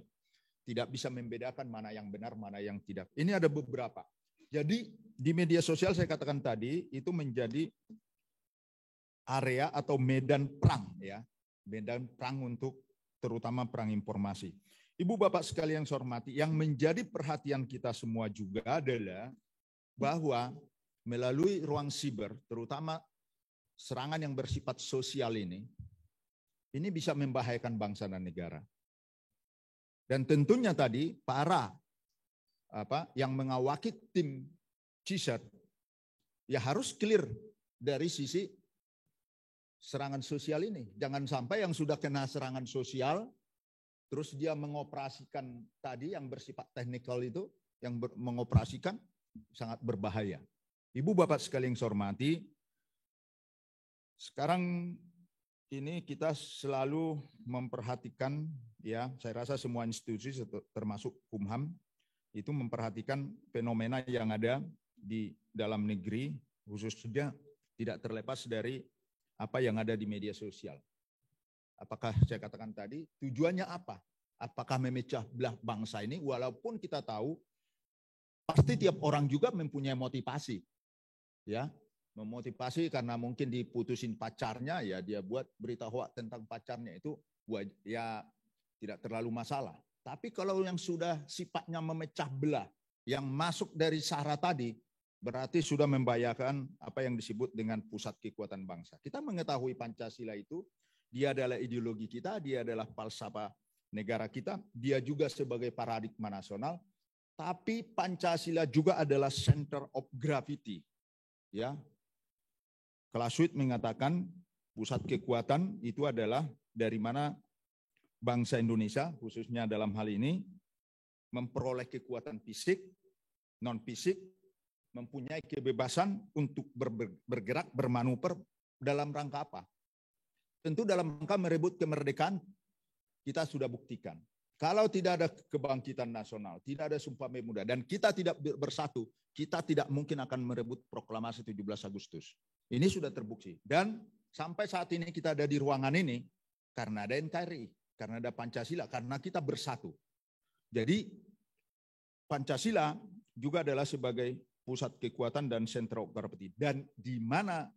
tidak bisa membedakan mana yang benar, mana yang tidak. Ini ada beberapa. Jadi di media sosial saya katakan tadi, itu menjadi area atau medan perang, ya, medan perang untuk terutama perang informasi. Ibu Bapak sekalian yang saya hormati, yang menjadi perhatian kita semua juga adalah bahwa melalui ruang siber, terutama serangan yang bersifat sosial ini bisa membahayakan bangsa dan negara. Dan tentunya tadi para yang mengawaki tim CISET ya harus clear dari sisi serangan sosial ini. Jangan sampai yang sudah kena serangan sosial terus dia mengoperasikan tadi yang bersifat teknikal itu, yang mengoperasikan sangat berbahaya. Ibu Bapak sekalian yang saya hormati, sekarang ini kita selalu memperhatikan, ya, saya rasa semua institusi termasuk Kumham itu memperhatikan fenomena yang ada di dalam negeri, khususnya tidak terlepas dari apa yang ada di media sosial. Apakah saya katakan tadi, tujuannya apa? Apakah memecah belah bangsa ini? Walaupun kita tahu, pasti tiap orang juga mempunyai motivasi. Ya, memotivasi karena mungkin diputusin pacarnya, ya dia buat berita hoak tentang pacarnya itu, ya tidak terlalu masalah. Tapi kalau yang sudah sifatnya memecah belah, yang masuk dari SARA tadi, berarti sudah membahayakan apa yang disebut dengan pusat kekuatan bangsa. Kita mengetahui Pancasila itu Dia adalah ideologi kita, dia adalah falsafah negara kita, dia juga sebagai paradigma nasional, tapi Pancasila juga adalah center of gravity. Ya, Clausewitz mengatakan pusat kekuatan itu adalah dari mana bangsa Indonesia, khususnya dalam hal ini, memperoleh kekuatan fisik, non-fisik, mempunyai kebebasan untuk bergerak, bermanuver dalam rangka apa? Tentu dalam rangka merebut kemerdekaan, kita sudah buktikan. Kalau tidak ada kebangkitan nasional, tidak ada Sumpah Pemuda, dan kita tidak bersatu, kita tidak mungkin akan merebut proklamasi 17 Agustus. Ini sudah terbukti. Dan sampai saat ini kita ada di ruangan ini, karena ada NKRI, karena ada Pancasila, karena kita bersatu. Jadi Pancasila juga adalah sebagai pusat kekuatan dan center of gravity. Dan di mana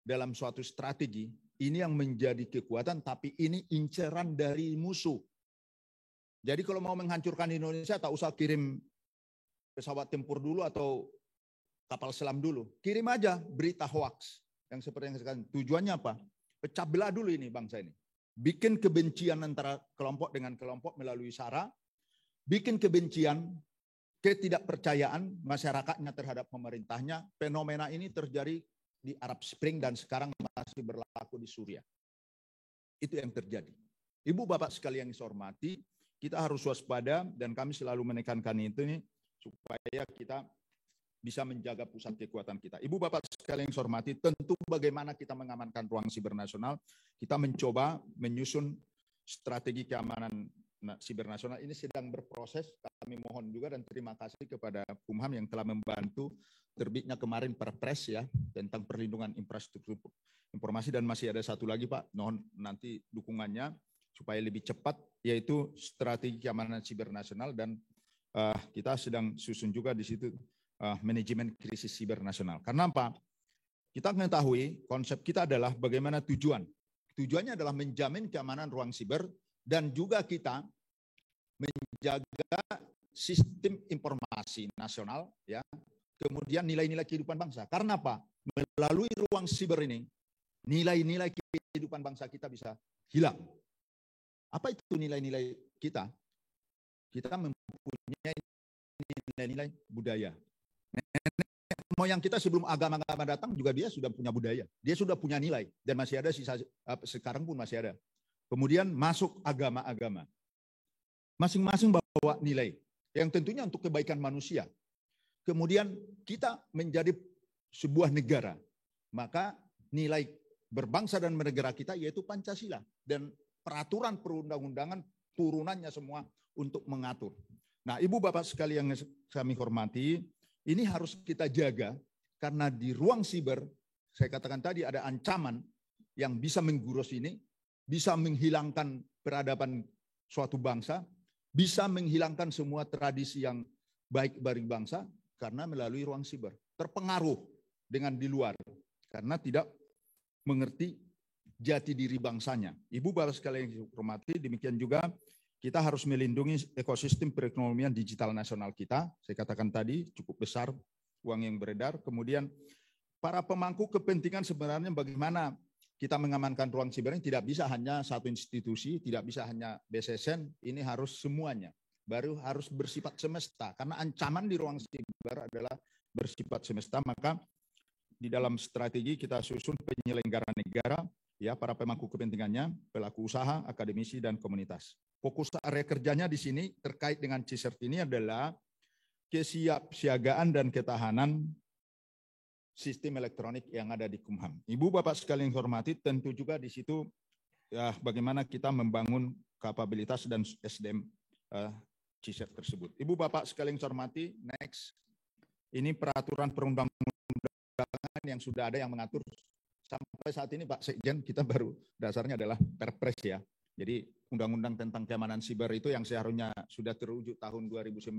dalam suatu strategi, ini yang menjadi kekuatan, tapi ini inceran dari musuh. Jadi kalau mau menghancurkan Indonesia, tak usah kirim pesawat tempur dulu atau kapal selam dulu. Kirim aja berita hoax. Yang seperti yang sekarang. Tujuannya apa? Pecah belah dulu ini bangsa ini. Bikin kebencian antara kelompok dengan kelompok melalui SARA. Bikin kebencian, ketidakpercayaan masyarakatnya terhadap pemerintahnya. Fenomena ini terjadi di Arab Spring dan sekarang masih berlaku di Suriah. Itu yang terjadi. Ibu bapak sekalian yang saya hormati, kita harus waspada dan kami selalu menekankan itu nih supaya kita bisa menjaga pusat kekuatan kita. Ibu bapak sekalian yang saya hormati, tentu bagaimana kita mengamankan ruang siber nasional, kita mencoba menyusun strategi keamanan siber nasional. Ini sedang berproses. Kami mohon juga dan terima kasih kepada Kumham yang telah membantu terbitnya kemarin Perpres ya tentang perlindungan infrastruktur informasi, dan masih ada satu lagi Pak, mohon nanti dukungannya supaya lebih cepat, yaitu strategi keamanan siber nasional, dan kita sedang susun juga di situ manajemen krisis siber nasional. Karena apa? Kita mengetahui konsep kita adalah bagaimana tujuan. Tujuannya adalah menjamin keamanan ruang siber dan juga kita menjaga sistem informasi nasional, ya. Kemudian nilai-nilai kehidupan bangsa. Karena apa? Melalui ruang siber ini, nilai-nilai kehidupan bangsa kita bisa hilang. Apa itu nilai-nilai kita? Kita mempunyai nilai-nilai budaya. Nenek moyang kita sebelum agama-agama datang juga dia sudah punya budaya. Dia sudah punya nilai dan masih ada sisa, sekarang pun masih ada. Kemudian masuk agama-agama. Masing-masing bawa nilai yang tentunya untuk kebaikan manusia. Kemudian kita menjadi sebuah negara. Maka nilai berbangsa dan bernegara kita yaitu Pancasila. Dan peraturan perundang-undangan turunannya semua untuk mengatur. Nah, ibu bapak sekalian yang kami hormati, ini harus kita jaga karena di ruang siber, saya katakan tadi ada ancaman yang bisa menggurus ini, bisa menghilangkan peradaban suatu bangsa, bisa menghilangkan semua tradisi yang baik bagi bangsa karena melalui ruang siber. Terpengaruh dengan di luar karena tidak mengerti jati diri bangsanya. Ibu bapak sekalian yang hormati, demikian juga kita harus melindungi ekosistem perekonomian digital nasional kita. Saya katakan tadi cukup besar uang yang beredar. Kemudian para pemangku kepentingan sebenarnya bagaimana kita mengamankan ruang siber ini tidak bisa hanya satu institusi, tidak bisa hanya BSSN, ini harus semuanya. Baru harus bersifat semesta, karena ancaman di ruang siber adalah bersifat semesta. Maka di dalam strategi kita susun penyelenggara negara, ya para pemangku kepentingannya, pelaku usaha, akademisi, dan komunitas. Fokus area kerjanya di sini terkait dengan CSIRT ini adalah kesiapsiagaan dan ketahanan sistem elektronik yang ada di Kumham. Ibu bapak sekalian yang hormati, tentu juga di situ ya bagaimana kita membangun kapabilitas dan SDM CSIRT tersebut. Ibu bapak sekalian yang hormati, next. Ini peraturan perundang-undangan yang sudah ada yang mengatur sampai saat ini Pak Sekjen, kita baru dasarnya adalah Perpres ya. Jadi undang-undang tentang keamanan siber itu yang seharusnya sudah terwujud tahun 2019,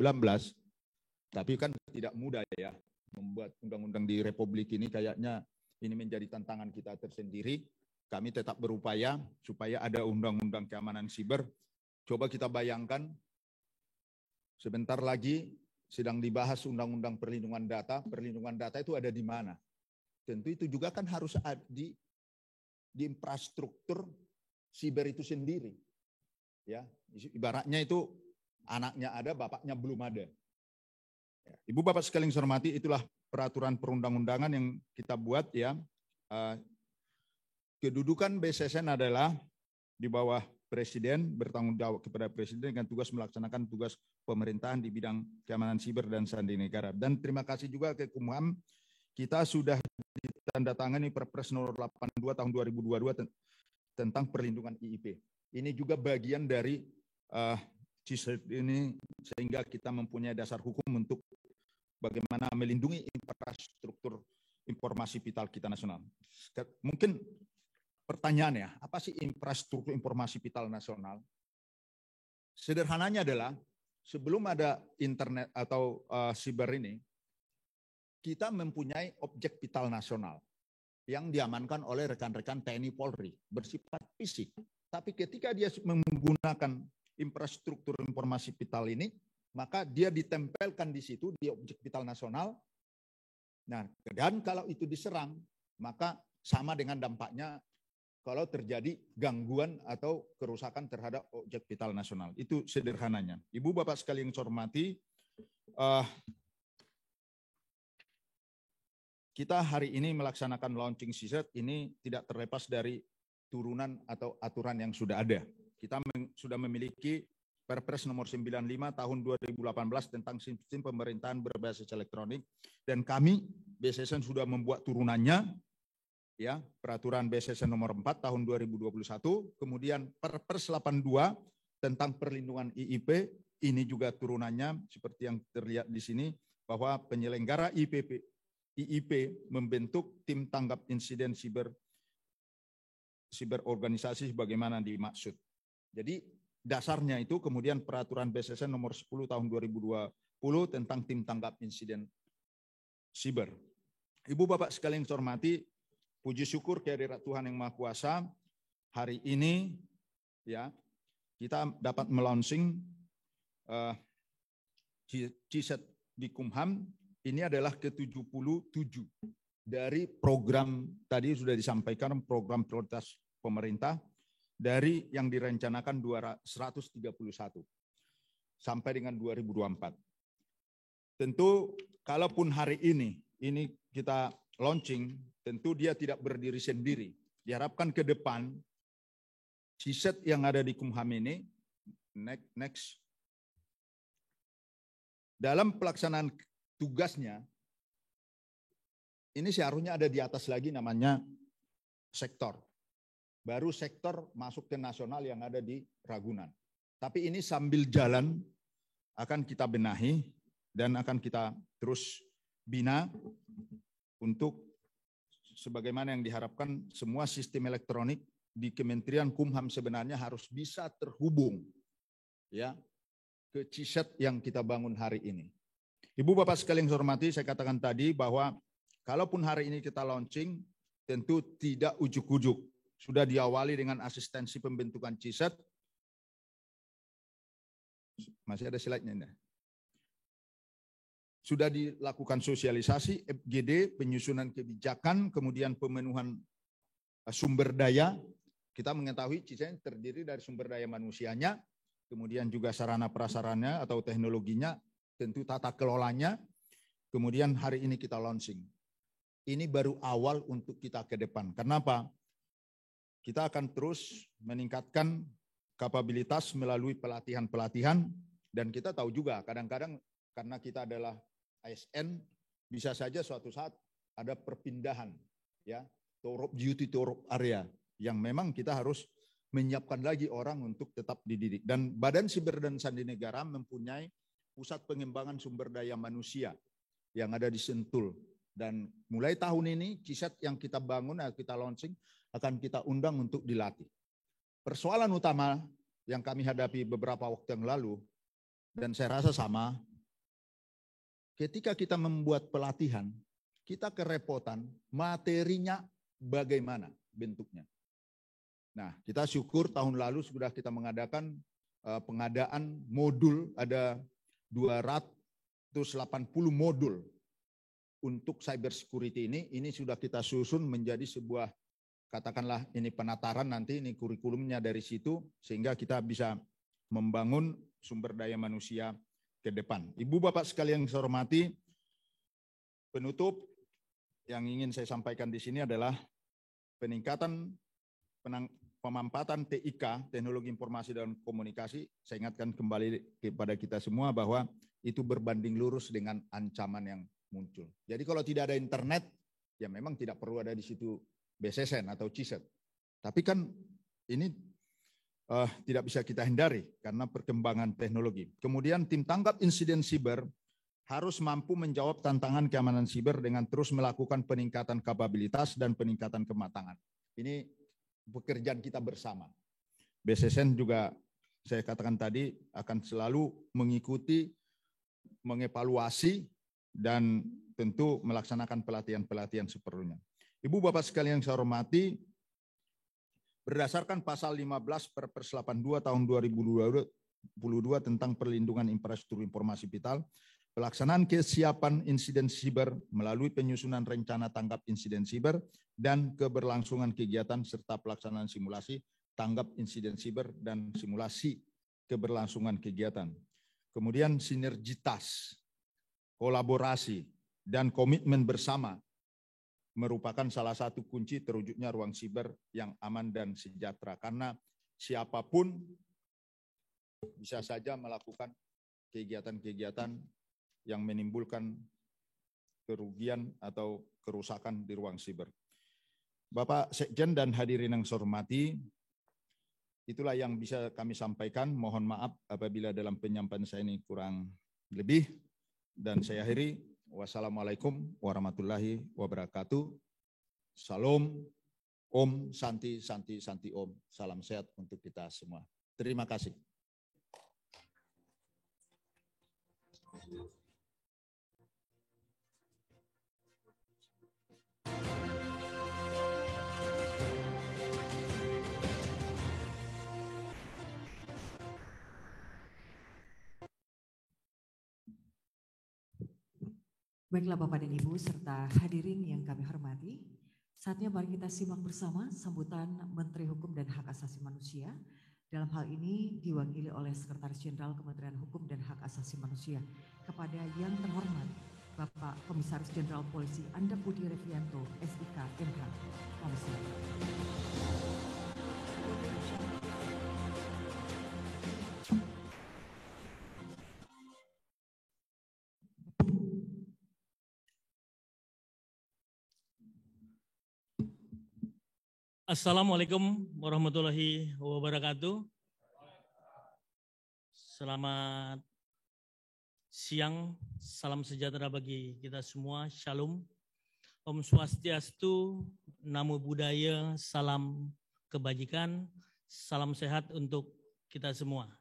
tapi kan tidak mudah ya membuat undang-undang di Republik ini, kayaknya ini menjadi tantangan kita tersendiri. Kami tetap berupaya supaya ada undang-undang keamanan siber. Coba kita bayangkan, sebentar lagi sedang dibahas undang-undang perlindungan data. Perlindungan data itu ada di mana? Tentu itu juga kan harus ada di infrastruktur siber itu sendiri. Ya, ibaratnya itu anaknya ada, bapaknya belum ada. Ya, Ibu Bapak sekalian saya hormati, itulah peraturan perundang-undangan yang kita buat ya. Kedudukan BSSN adalah di bawah Presiden, bertanggung jawab kepada Presiden dengan tugas melaksanakan tugas pemerintahan di bidang keamanan siber dan sandi negara. Dan terima kasih juga ke Kumham, kita sudah ditandatangani Perpres nomor 82 tahun 2022 tentang perlindungan IIP. Ini juga bagian dari CISET ini, sehingga kita mempunyai dasar hukum untuk bagaimana melindungi infrastruktur informasi vital kita nasional. Mungkin pertanyaannya, apa sih infrastruktur informasi vital nasional? Sederhananya adalah sebelum ada internet atau siber ini, kita mempunyai objek vital nasional yang diamankan oleh rekan-rekan TNI Polri bersifat fisik. Tapi ketika dia menggunakan infrastruktur informasi vital ini, maka dia ditempelkan di situ di objek vital nasional. Nah, dan kalau itu diserang, maka sama dengan dampaknya kalau terjadi gangguan atau kerusakan terhadap objek vital nasional. Itu sederhananya. Ibu Bapak sekalian yang saya hormati, kita hari ini melaksanakan launching CISET ini tidak terlepas dari turunan atau aturan yang sudah ada. Kita sudah memiliki Perpres nomor 95 tahun 2018 tentang sistem pemerintahan berbasis elektronik, dan kami BSSN sudah membuat turunannya, ya, peraturan BSSN nomor 4 tahun 2021, kemudian Perpres 82 tentang perlindungan IIP, ini juga turunannya seperti yang terlihat di sini, bahwa penyelenggara IIP membentuk tim tanggap insiden siber organisasi sebagaimana dimaksud. Jadi dasarnya itu kemudian peraturan BSSN nomor 10 tahun 2020 tentang tim tanggap insiden siber. Ibu Bapak sekalian yang saya hormati, puji syukur kehadirat Tuhan yang Maha Kuasa, hari ini ya kita dapat melaunching CISET di Kumham. Ini adalah ke-77 dari program, tadi sudah disampaikan, program prioritas pemerintah dari yang direncanakan 131 sampai dengan 2024. Tentu kalaupun hari ini kita launching, tentu dia tidak berdiri sendiri. Diharapkan ke depan CISET yang ada di Kumham ini, next, dalam pelaksanaan tugasnya, ini seharusnya ada di atas lagi namanya sektor. Baru sektor masuk ke nasional yang ada di Ragunan. Tapi ini sambil jalan akan kita benahi dan akan kita terus bina untuk sebagaimana yang diharapkan semua sistem elektronik di Kementerian Kumham sebenarnya harus bisa terhubung ya ke CISET yang kita bangun hari ini. Ibu Bapak sekalian yang saya hormati, saya katakan tadi bahwa kalaupun hari ini kita launching, tentu tidak ujuk-ujuk. Sudah diawali dengan asistensi pembentukan CISET. Masih ada slide-nya. Sudah dilakukan sosialisasi, FGD, penyusunan kebijakan, kemudian pemenuhan sumber daya. Kita mengetahui CISET terdiri dari sumber daya manusianya, kemudian juga sarana prasarannya atau teknologinya, tentu tata kelolanya, kemudian hari ini kita launching. Ini baru awal untuk kita ke depan. Kenapa? Kita akan terus meningkatkan kapabilitas melalui pelatihan-pelatihan, dan kita tahu juga kadang-kadang karena kita adalah ASN, bisa saja suatu saat ada perpindahan, ya, tour of duty, tour of area, yang memang kita harus menyiapkan lagi orang untuk tetap dididik. Dan Badan Siber dan Sandi Negara mempunyai pusat pengembangan sumber daya manusia yang ada di Sentul. Dan mulai tahun ini CISET yang kita bangun, kita launching, akan kita undang untuk dilatih. Persoalan utama yang kami hadapi beberapa waktu yang lalu, dan saya rasa sama, ketika kita membuat pelatihan, kita kerepotan materinya bagaimana bentuknya. Nah, kita syukur tahun lalu sudah kita mengadakan pengadaan modul, ada 280 modul untuk cyber security ini sudah kita susun menjadi sebuah katakanlah ini penataran nanti, ini kurikulumnya dari situ, sehingga kita bisa membangun sumber daya manusia ke depan. Ibu Bapak sekalian yang saya hormati, penutup yang ingin saya sampaikan di sini adalah peningkatan pemampatan TIK, Teknologi Informasi dan Komunikasi. Saya ingatkan kembali kepada kita semua bahwa itu berbanding lurus dengan ancaman yang muncul. Jadi kalau tidak ada internet, ya memang tidak perlu ada di situ BSSN atau CISET. Tapi kan ini tidak bisa kita hindari karena perkembangan teknologi. Kemudian tim tanggap insiden siber harus mampu menjawab tantangan keamanan siber dengan terus melakukan peningkatan kapabilitas dan peningkatan kematangan. Ini pekerjaan kita bersama. BSSN juga saya katakan tadi akan selalu mengikuti, mengevaluasi, dan tentu melaksanakan pelatihan-pelatihan seperlunya. Ibu Bapak sekalian yang saya hormati, berdasarkan pasal 15 Perpres 82 tahun 2022 tentang perlindungan infrastruktur informasi vital, pelaksanaan kesiapan insiden siber melalui penyusunan rencana tanggap insiden siber dan keberlangsungan kegiatan serta pelaksanaan simulasi tanggap insiden siber dan simulasi keberlangsungan kegiatan. Kemudian sinergitas, kolaborasi, dan komitmen bersama merupakan salah satu kunci terwujudnya ruang siber yang aman dan sejahtera. Karena siapapun bisa saja melakukan kegiatan-kegiatan yang menimbulkan kerugian atau kerusakan di ruang siber. Bapak Sekjen dan hadirin yang saya hormati, itulah yang bisa kami sampaikan. Mohon maaf apabila dalam penyampaian saya ini kurang lebih. Dan saya akhiri. Wassalamualaikum warahmatullahi wabarakatuh. Salam, Om, Santi, Santi, Santi, Om. Salam sehat untuk kita semua. Terima kasih. Baiklah Bapak dan Ibu serta hadirin yang kami hormati, saatnya mari kita simak bersama sambutan Menteri Hukum dan Hak Asasi Manusia. Dalam hal ini diwakili oleh Sekretaris Jenderal Kementerian Hukum dan Hak Asasi Manusia kepada yang terhormat Bapak Komisaris Jenderal Polisi Anda Budi Revianto, SIK, MH. Komisaris. Assalamualaikum warahmatullahi wabarakatuh. Selamat siang, salam sejahtera bagi kita semua. Shalom, Om Swastiastu, Namo Buddhaya, salam kebajikan, salam sehat untuk kita semua.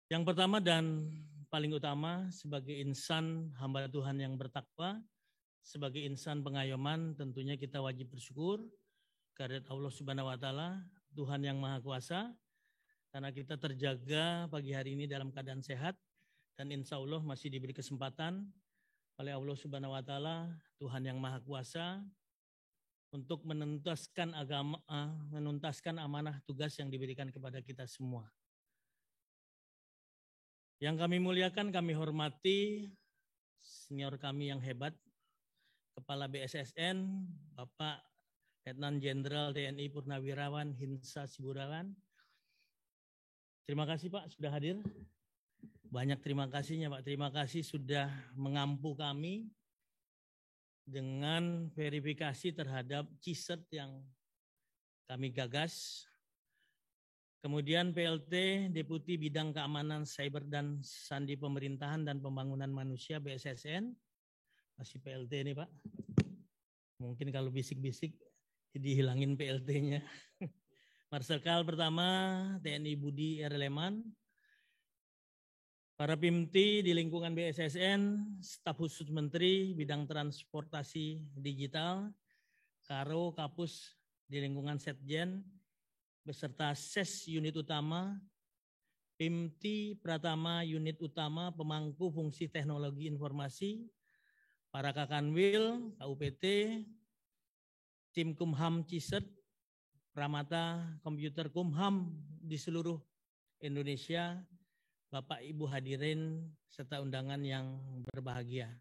Yang pertama dan paling utama, sebagai insan hamba Tuhan yang bertakwa, sebagai insan pengayoman, tentunya kita wajib bersyukur kehadirat Allah Subhanahu wa Ta'ala, Tuhan yang Maha Kuasa, karena kita terjaga pagi hari ini dalam keadaan sehat dan insya Allah masih diberi kesempatan oleh Allah Subhanahu wa Ta'ala, Tuhan yang Maha Kuasa, untuk menuntaskan amanah tugas yang diberikan kepada kita semua. Yang kami muliakan, kami hormati senior kami yang hebat, Kepala BSSN, Bapak Letnan Jenderal TNI Purnawirawan Hinsa Siburawan. Terima kasih Pak sudah hadir. Banyak terima kasihnya Pak. Terima kasih sudah mengampu kami dengan verifikasi terhadap CISET yang kami gagas. Kemudian PLT Deputi Bidang Keamanan Cyber dan Sandi Pemerintahan dan Pembangunan Manusia BSSN. Masih PLT nih Pak. Mungkin kalau bisik-bisik dihilangin PLT-nya. Marsikal pertama TNI Budi R. Leman. Para PIMTI di lingkungan BSSN, staf khusus Menteri bidang transportasi digital, Karo Kapus di lingkungan Setjen, beserta SES unit utama, PIMTI Pratama unit utama pemangku fungsi teknologi informasi, para Kakanwil, KUPT, tim Kumham Cisert, Pramata Komputer Kumham di seluruh Indonesia, Bapak Ibu hadirin serta undangan yang berbahagia.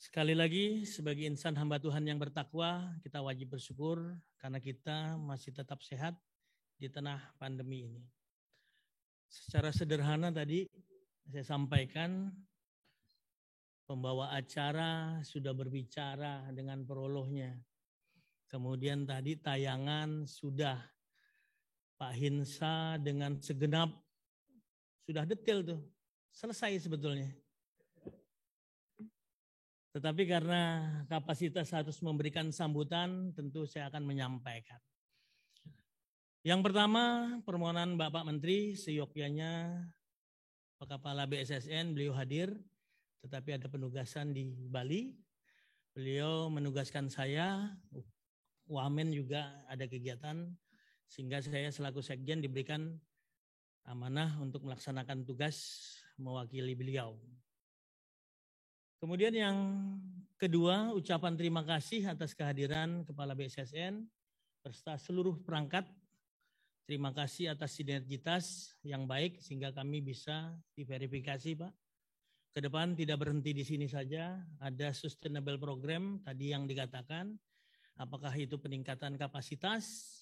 Sekali lagi, sebagai insan hamba Tuhan yang bertakwa, kita wajib bersyukur karena kita masih tetap sehat di tengah pandemi ini. Secara sederhana tadi saya sampaikan, pembawa acara sudah berbicara dengan prolognya. Kemudian tadi tayangan sudah Pak Hinsa dengan segenap, sudah detail tuh, selesai sebetulnya. Tetapi karena kapasitas harus memberikan sambutan, tentu saya akan menyampaikan. Yang pertama, permohonan Bapak Menteri, seyogyanya Pak Kepala BSSN, beliau hadir, tetapi ada penugasan di Bali. Beliau menugaskan saya, Wamen juga ada kegiatan, sehingga saya selaku Sekjen diberikan amanah untuk melaksanakan tugas mewakili beliau. Kemudian yang kedua, ucapan terima kasih atas kehadiran Kepala BSSN beserta seluruh perangkat. Terima kasih atas sinergitas yang baik sehingga kami bisa diverifikasi, Pak. Ke depan tidak berhenti di sini saja, ada sustainable program tadi yang dikatakan, apakah itu peningkatan kapasitas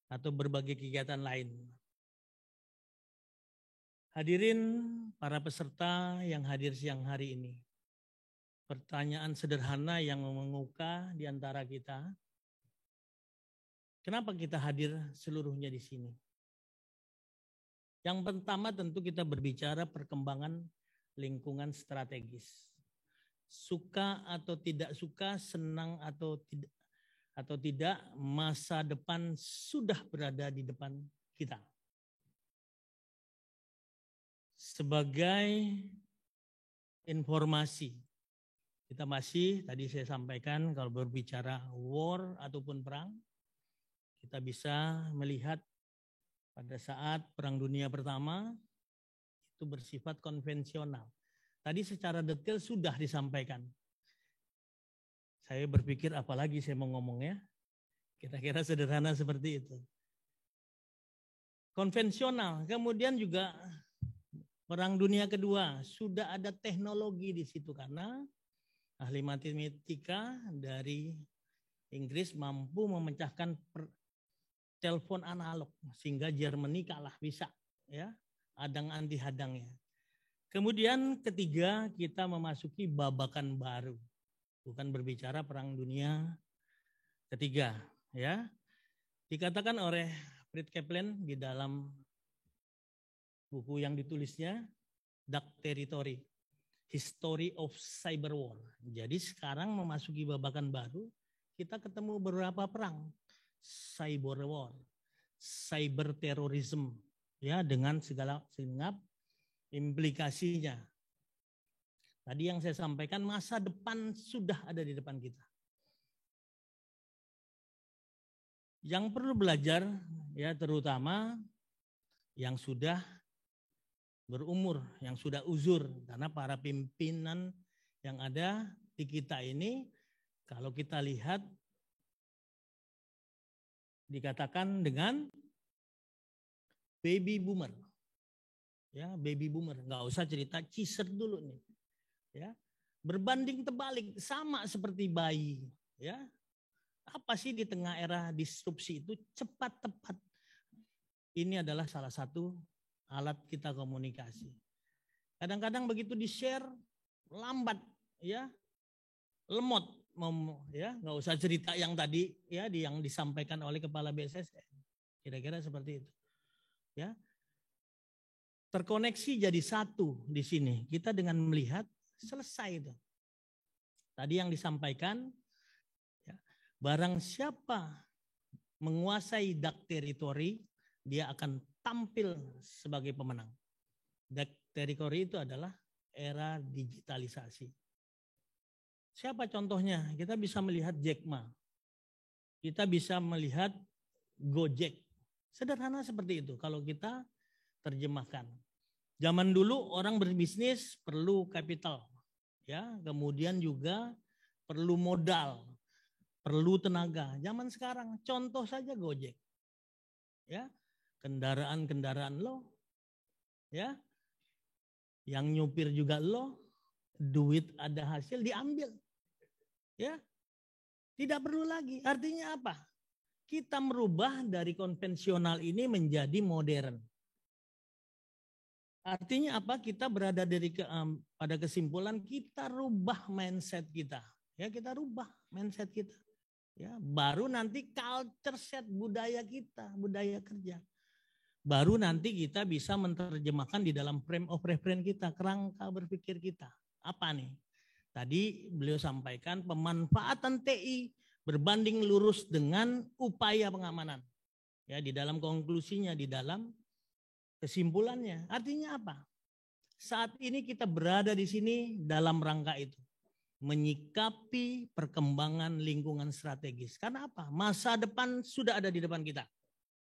atau berbagai kegiatan lain. Hadirin para peserta yang hadir siang hari ini. Pertanyaan sederhana yang mengukah di antara kita. Kenapa kita hadir seluruhnya di sini? Yang pertama tentu kita berbicara perkembangan lingkungan strategis. Suka atau tidak suka, senang atau tidak, masa depan sudah berada di depan kita. Sebagai informasi, kita masih, tadi saya sampaikan, kalau berbicara war ataupun perang, kita bisa melihat pada saat Perang Dunia Pertama, itu bersifat konvensional. Tadi secara detail sudah disampaikan. Saya berpikir apalagi saya mau ngomongnya, kira-kira sederhana seperti itu. Konvensional, kemudian juga Perang Dunia Kedua, sudah ada teknologi di situ karena ahli matematika dari Inggris mampu memecahkan telepon analog sehingga Jerman kalah bisa, ya, adang anti hadangnya. Kemudian ketiga, kita memasuki babakan baru. Bukan berbicara Perang Dunia Ketiga, ya. Dikatakan oleh Fred Kaplan di dalam buku yang ditulisnya Dark Territory, History of Cyber War. Jadi sekarang memasuki babakan baru, kita ketemu beberapa perang. Cyber War, Cyber Terrorism, ya, dengan segala segenap implikasinya. Tadi yang saya sampaikan, masa depan sudah ada di depan kita. Yang perlu belajar, ya, terutama yang sudah berumur, yang sudah uzur, karena para pimpinan yang ada di kita ini, kalau kita lihat, dikatakan dengan baby boomer, ya, baby boomer, nggak usah cerita Cisert dulu nih, ya, berbanding terbalik, sama seperti bayi, ya, apa sih di tengah era disrupsi itu cepat tepat, ini adalah salah satu alat kita komunikasi. Kadang-kadang begitu di-share lambat, ya, lemot, ya, nggak usah cerita yang tadi, ya, yang disampaikan oleh Kepala BSSN, kira-kira seperti itu, ya. Terkoneksi jadi satu di sini. Kita dengan melihat selesai itu. Tadi yang disampaikan, ya, barang siapa menguasai dark territory, dia akan tampil sebagai pemenang. Dark territory itu adalah era digitalisasi. Siapa contohnya? Kita bisa melihat Jack Ma. Kita bisa melihat Gojek. Sederhana seperti itu kalau kita terjemahkan. Zaman dulu orang berbisnis perlu kapital, ya, kemudian juga perlu modal. perlu tenaga. Zaman sekarang contoh saja Gojek. Ya, kendaraan-kendaraan lo, ya, yang nyupir juga lo, duit ada hasil diambil, ya, tidak perlu lagi. Artinya apa? Kita merubah dari konvensional ini menjadi modern. Artinya apa? Kita berada pada kesimpulan kita rubah mindset kita, ya, kita rubah mindset kita. Ya, baru nanti culture set budaya kita, budaya kerja. Baru nanti kita bisa menerjemahkan di dalam frame of reference kita, kerangka berpikir kita. Apa nih? Tadi beliau sampaikan pemanfaatan TI berbanding lurus dengan upaya pengamanan. Ya, di dalam konklusinya, di dalam kesimpulannya. Artinya apa? Saat ini kita berada di sini dalam rangka itu. Menyikapi perkembangan lingkungan strategis. Karena apa? Masa depan sudah ada di depan kita.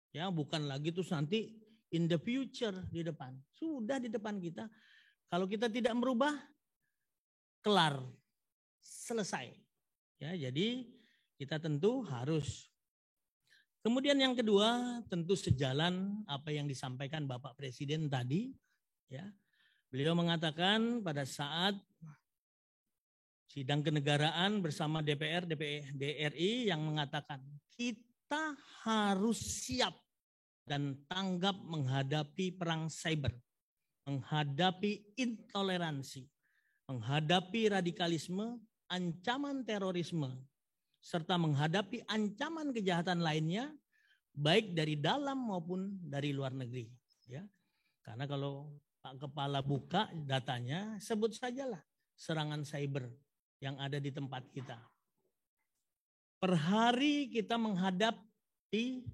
Ya, bukan lagi terus nanti in the future di depan. Sudah di depan kita. Kalau kita tidak merubah, kelar, selesai. Ya, jadi kita tentu harus. Kemudian yang kedua, tentu sejalan apa yang disampaikan Bapak Presiden tadi. Ya, beliau mengatakan pada saat sidang kenegaraan bersama DPR, DRI yang mengatakan kita harus siap dan tanggap menghadapi perang cyber, menghadapi intoleransi, menghadapi radikalisme, ancaman terorisme, serta menghadapi ancaman kejahatan lainnya, baik dari dalam maupun dari luar negeri. Ya, karena kalau Pak Kepala buka datanya, sebut sajalah serangan cyber yang ada di tempat kita. Per hari kita menghadapi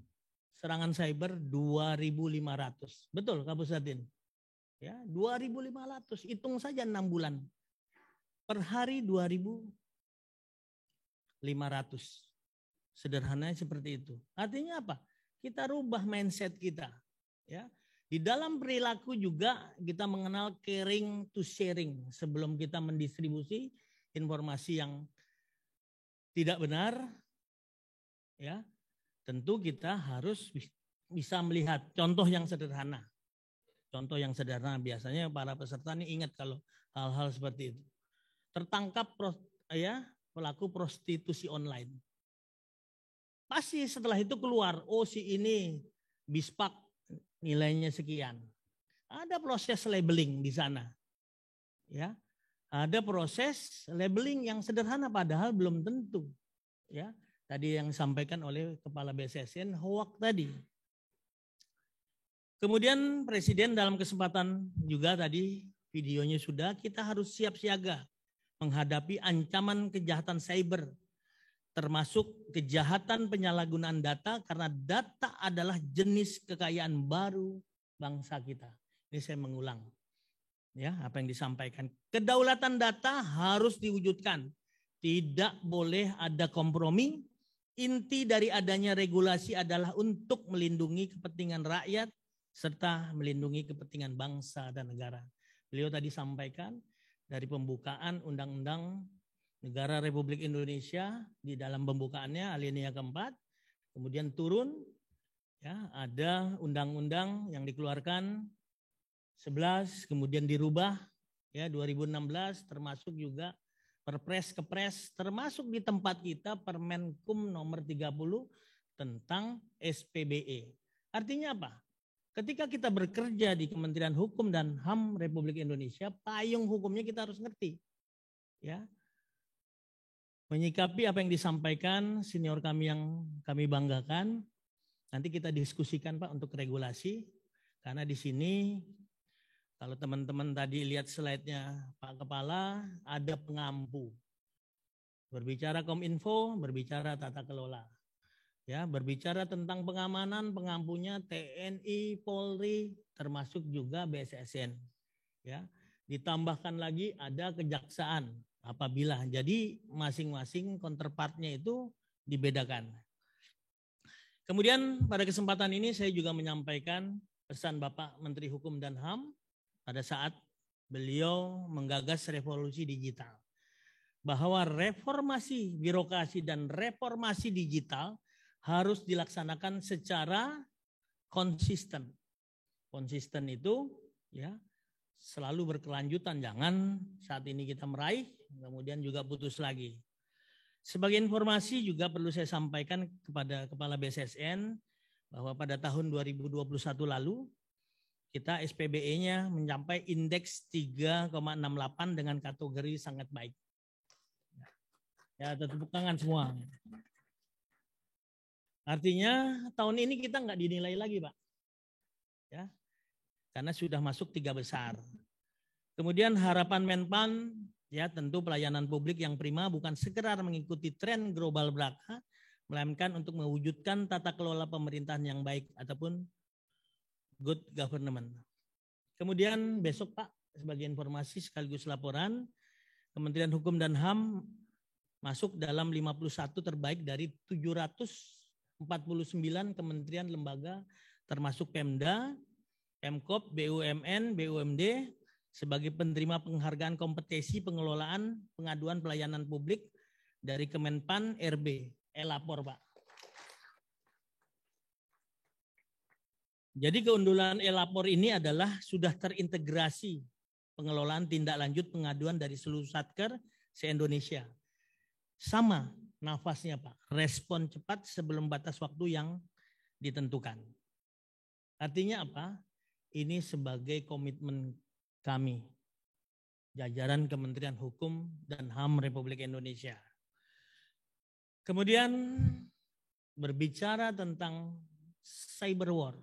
serangan cyber 2.500. Betul Kak Pusatin? Ya, 2.500. Hitung saja 6 bulan. Per hari 2.500. Sederhananya seperti itu. Artinya apa? Kita rubah mindset kita. Ya. Di dalam perilaku juga kita mengenal caring to sharing sebelum kita mendistribusi informasi yang tidak benar, ya, tentu kita harus bisa melihat contoh yang sederhana. Contoh yang sederhana biasanya para peserta ini ingat kalau hal-hal seperti itu. Tertangkap pelaku prostitusi online. Pasti setelah itu keluar, oh si ini bispak nilainya sekian. Ada proses labeling di sana, ya. Ada proses labeling yang sederhana padahal belum tentu. Ya, tadi yang disampaikan oleh Kepala BSSN hoax tadi. Kemudian Presiden dalam kesempatan juga tadi videonya sudah, kita harus siap siaga menghadapi ancaman kejahatan cyber, termasuk kejahatan penyalahgunaan data karena data adalah jenis kekayaan baru bangsa kita. Ini saya mengulang. Ya, apa yang disampaikan. Kedaulatan data harus diwujudkan. Tidak boleh ada kompromi. Inti dari adanya regulasi adalah untuk melindungi kepentingan rakyat serta melindungi kepentingan bangsa dan negara. Beliau tadi sampaikan dari pembukaan Undang-Undang Negara Republik Indonesia di dalam pembukaannya alinea keempat, kemudian turun, ya, ada undang-undang yang dikeluarkan 11, kemudian dirubah ya 2016, termasuk juga Perpres Kepres, termasuk di tempat kita Permenkum nomor 30 tentang SPBE. Artinya apa? Ketika kita bekerja di Kementerian Hukum dan HAM Republik Indonesia, payung hukumnya kita harus ngerti. Ya. Menyikapi apa yang disampaikan senior kami yang kami banggakan, nanti kita diskusikan Pak untuk regulasi, karena di sini kalau teman-teman tadi lihat slide-nya Pak Kepala, ada pengampu. Berbicara Kominfo, berbicara tata kelola. Ya, berbicara tentang pengamanan, pengampunya TNI, Polri, termasuk juga BSSN. Ya, ditambahkan lagi ada kejaksaan apabila. Jadi masing-masing counterpart-nya itu dibedakan. Kemudian pada kesempatan ini saya juga menyampaikan pesan Bapak Menteri Hukum dan HAM pada saat beliau menggagas revolusi digital. bahwa reformasi birokrasi dan reformasi digital harus dilaksanakan secara konsisten. Konsisten itu ya selalu berkelanjutan, jangan saat ini kita meraih kemudian juga putus lagi. Sebagai informasi juga perlu saya sampaikan kepada Kepala BSSN bahwa pada tahun 2021 lalu kita SPBE-nya mencapai indeks 3,68 dengan kategori sangat baik. Ya, tepuk tangan semua. Artinya tahun ini kita nggak dinilai lagi, Pak. Ya, karena sudah masuk 3 besar. Kemudian harapan Menpan, ya tentu pelayanan publik yang prima bukan sekedar mengikuti tren global belaka, melainkan untuk mewujudkan tata kelola pemerintahan yang baik ataupun good government. Kemudian besok Pak, sebagai informasi sekaligus laporan, Kementerian Hukum dan HAM masuk dalam 51 terbaik dari 749 kementerian lembaga termasuk Pemda, Pemkop, BUMN, BUMD sebagai penerima penghargaan kompetisi pengelolaan pengaduan pelayanan publik dari Kemenpan RB. Lapor Pak. Jadi keunggulan lapor ini adalah sudah terintegrasi pengelolaan tindak lanjut pengaduan dari seluruh satker se-Indonesia. Sama nafasnya Pak, respon cepat sebelum batas waktu yang ditentukan. Artinya apa? Ini sebagai komitmen kami, jajaran Kementerian Hukum dan HAM Republik Indonesia. Kemudian berbicara tentang cyber war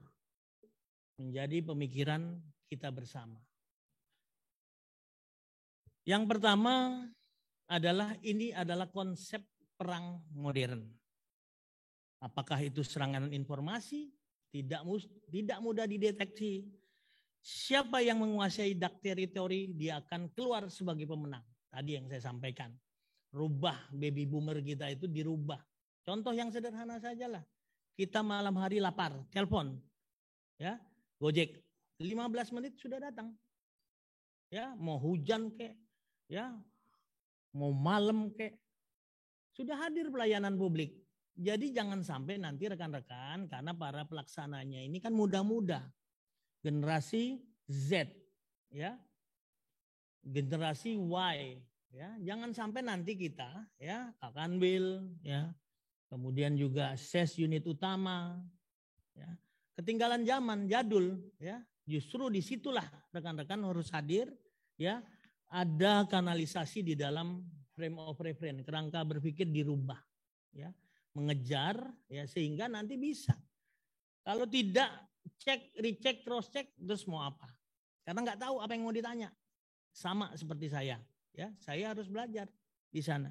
menjadi pemikiran kita bersama. Yang pertama adalah ini adalah konsep perang modern. Apakah itu serangan informasi? Tidak mudah dideteksi. Siapa yang menguasai dark territory dia akan keluar sebagai pemenang. Tadi yang saya sampaikan. Rubah baby boomer kita itu dirubah. Contoh yang sederhana sajalah. Kita malam hari lapar, telepon. Ya, Gojek 15 menit sudah datang. Ya, mau hujan kek, ya, mau malam kek. Sudah hadir pelayanan publik. Jadi jangan sampai nanti rekan-rekan karena para pelaksananya ini kan muda-muda. Generasi Z, ya. Generasi Y. Ya, jangan sampai nanti kita ya Kakanwil ya, kemudian juga SES unit utama ya, ketinggalan zaman jadul ya. Justru disitulah rekan-rekan harus hadir ya, ada kanalisasi di dalam frame of reference, kerangka berpikir dirubah ya, mengejar ya sehingga nanti bisa. Kalau tidak cek, recheck, cross check terus mau apa? Karena nggak tahu apa yang mau ditanya. Sama seperti saya. Ya, saya harus belajar di sana.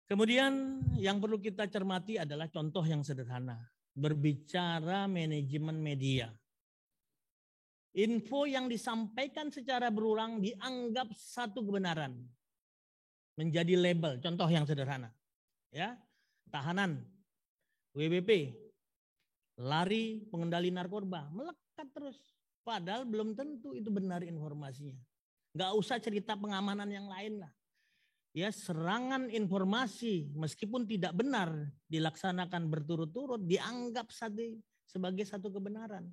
Kemudian yang perlu kita cermati adalah contoh yang sederhana. Berbicara manajemen media. Info yang disampaikan secara berulang dianggap satu kebenaran. Menjadi label, contoh yang sederhana. Ya, tahanan, WBP, lari pengendali narkoba, melekat terus. Padahal belum tentu itu benar informasinya. Nggak usah cerita pengamanan yang lain lah. Ya, serangan informasi meskipun tidak benar dilaksanakan berturut-turut dianggap sebagai satu kebenaran.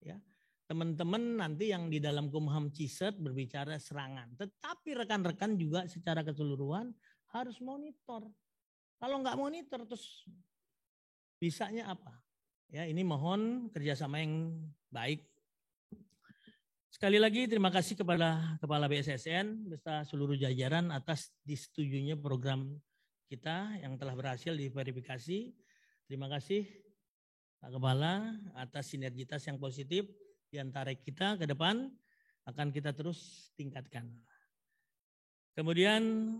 Ya, teman-teman nanti yang di dalam Kumham Ciset berbicara serangan, tetapi rekan-rekan juga secara keseluruhan harus monitor. Kalau nggak monitor terus bisanya apa? Ya, ini mohon kerjasama yang baik. Sekali lagi terima kasih kepada Kepala BSSN beserta seluruh jajaran atas disetujuinya program kita yang telah berhasil diverifikasi. Terima kasih Pak Kepala atas sinergitas yang positif di antara kita ke depan akan kita terus tingkatkan. Kemudian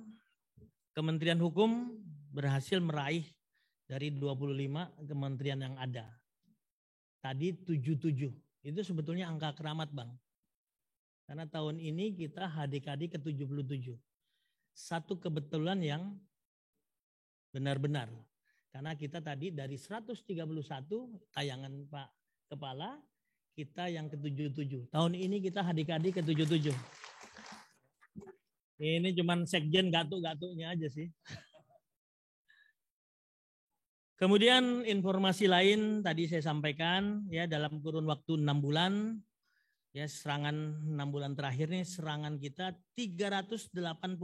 Kementerian Hukum berhasil meraih dari 25 kementerian yang ada. Tadi 77. Itu sebetulnya angka keramat, Bang. Karena tahun ini kita HDKD ke-77. Satu kebetulan yang benar-benar. Karena kita tadi dari 131 tayangan Pak Kepala, kita yang ke-77. Tahun ini kita HDKD ke-77. Ini cuman sekjen gatuk-gatuknya aja sih. Kemudian informasi lain tadi saya sampaikan ya, dalam kurun waktu 6 bulan ya, serangan 6 bulan terakhir nih serangan kita 385.980.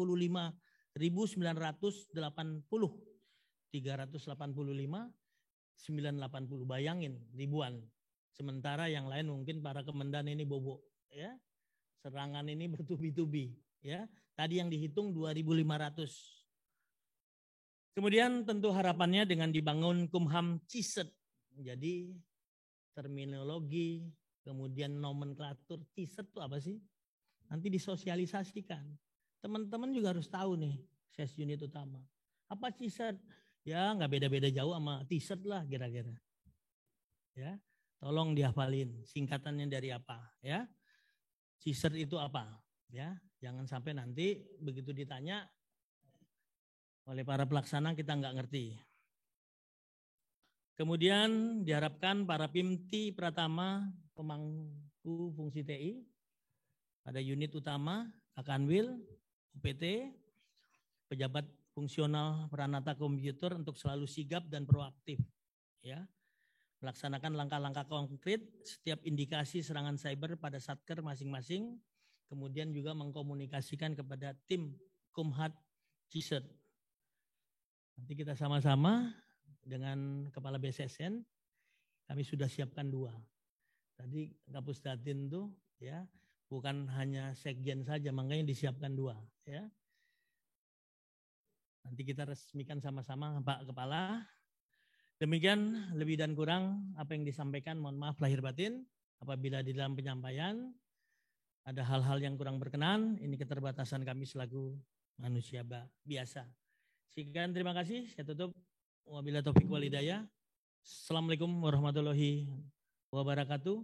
980, bayangin ribuan. Sementara yang lain mungkin para kemendan ini bobo ya. Serangan ini bertubi-tubi ya. Tadi yang dihitung 2.500. Kemudian tentu harapannya dengan dibangun Kumham CISET. Jadi terminologi, kemudian nomenklatur CISET itu apa sih? Nanti disosialisasikan. Teman-teman juga harus tahu nih, ses unit utama. Apa CISET? Ya nggak beda-beda jauh sama T-shirt lah kira-kira. Ya, tolong dihafalin singkatannya dari apa ya. CISET itu apa? Ya, jangan sampai nanti begitu ditanya oleh para pelaksana kita nggak ngerti. Kemudian diharapkan para PIMTI Pratama, pemangku fungsi TI, pada unit utama, Akanwil, UPT, pejabat fungsional peranata komputer untuk selalu sigap dan proaktif. Ya, melaksanakan langkah-langkah konkret setiap indikasi serangan cyber pada satker masing-masing, kemudian juga mengkomunikasikan kepada tim Kumhat CISET. Nanti kita sama-sama dengan Kepala BSSN, kami sudah siapkan 2. Tadi Kapus Datin tuh ya, bukan hanya sekjen saja, makanya disiapkan 2 ya. Nanti kita resmikan sama-sama Pak Kepala. Demikian lebih dan kurang apa yang disampaikan, mohon maaf lahir batin apabila di dalam penyampaian ada hal-hal yang kurang berkenan, ini keterbatasan kami selaku manusia biasa. Sekian, terima kasih. Saya tutup. Wabillahi taufiq wal hidayah. Assalamualaikum warahmatullahi wabarakatuh.